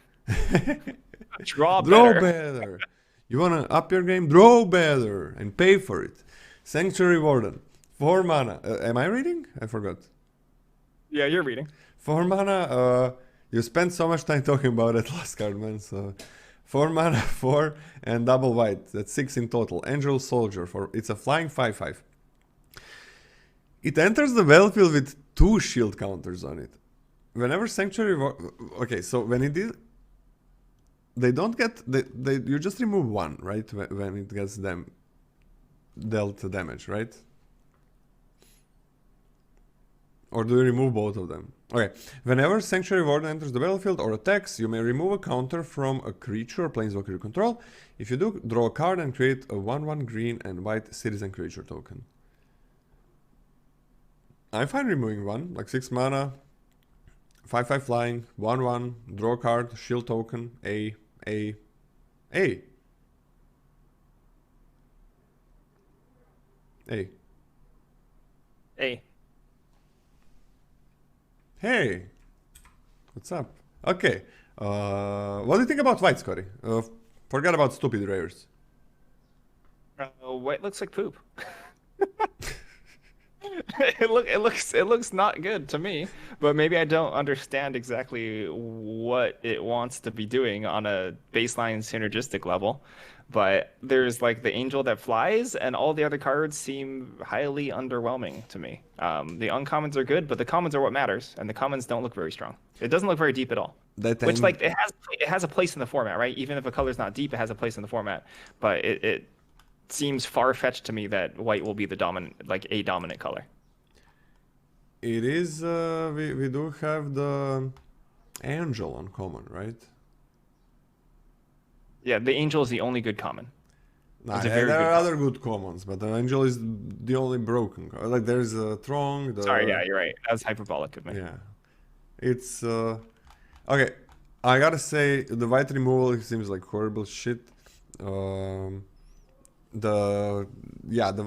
Draw better. You wanna up your game? Draw better and pay for it. Sanctuary Warden. 4 mana. Am I reading? I forgot. Yeah, you're reading. 4 mana. You spent so much time talking about it last card, man. So 4 mana, 4 and double white. That's 6 in total. Angel Soldier. It's a flying 5/5. It enters the battlefield with 2 shield counters on it. Whenever Sanctuary okay, so when it is, they don't get you just remove 1, right? When it gets them dealt damage, right? Or do you remove both of them? Okay. Whenever Sanctuary Warden enters the battlefield or attacks, you may remove a counter from a creature or planeswalker you control. If you do, draw a card and create a 1/1 green and white citizen creature token. I'm fine removing 1, like 6 mana, 5/5 flying, 1/1, draw a card, shield token, A. Hey. Hey. What's up? Okay. What do you think about white, Scotty? Forget about stupid rares. White looks like poop. It looks not good to me, but maybe I don't understand exactly what it wants to be doing on a baseline synergistic level. But there's like the angel that flies, and all the other cards seem highly underwhelming to me. The uncommons are good, but the commons are what matters, and the commons don't look very strong. It doesn't look very deep at all. Which, like, it has a place in the format, right? Even if a color's not deep, it has a place in the format. But it seems far-fetched to me that white will be the dominant, like a dominant color. It is. We do have the angel on common, right? Yeah, the angel is the only good common. Nah, there are other good commons, but the angel is the only broken. Like there's a Throng. Sorry, yeah, you're right. That's hyperbolic of me. Yeah, it's okay. I gotta say the white removal seems like horrible shit. The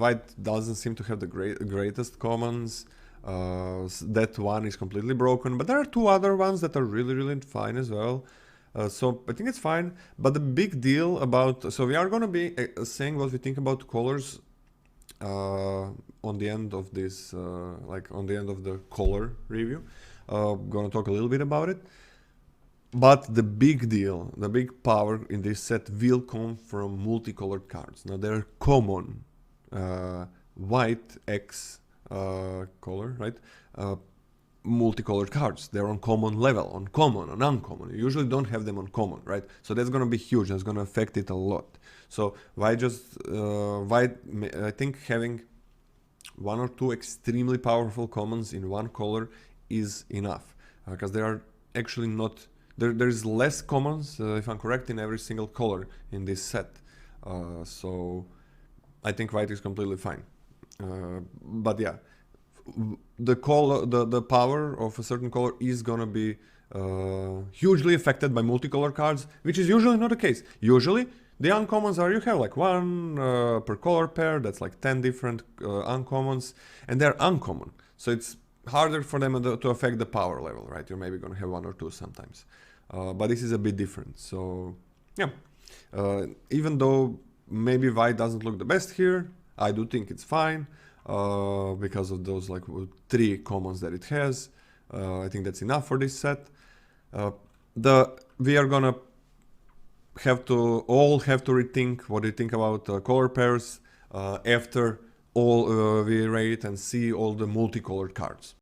white doesn't seem to have the greatest commons. That one is completely broken, but there are 2 other ones that are really fine as well. So I think it's fine, but the big deal about, so we are going to be saying what we think about colors on the end of this, like on the end of the color review. Going to talk a little bit about it. But the big deal, the big power in this set will come from multicolored cards. Now they're common white X color, right? Multicolored cards. They're on common level, on common, on uncommon. You usually don't have them on common, right? So that's gonna be huge. That's gonna affect it a lot. So why I think having one or two extremely powerful commons in one color is enough, because there are actually not there's less commons, if I'm correct, in every single color in this set. So I think white is completely fine. But yeah, the power of a certain color is gonna be hugely affected by multicolor cards, which is usually not the case. Usually the uncommons are, you have like one per color pair, that's like 10 different uncommons, and they're uncommon, so it's harder for them to affect the power level, right? You're maybe gonna have one or two sometimes, but this is a bit different. So yeah, even though maybe white doesn't look the best here, I do think it's fine. Because of those like 3 commons that it has. I think that's enough for this set. We are gonna have to rethink what do you think about color pairs after all we rate and see all the multicolored cards.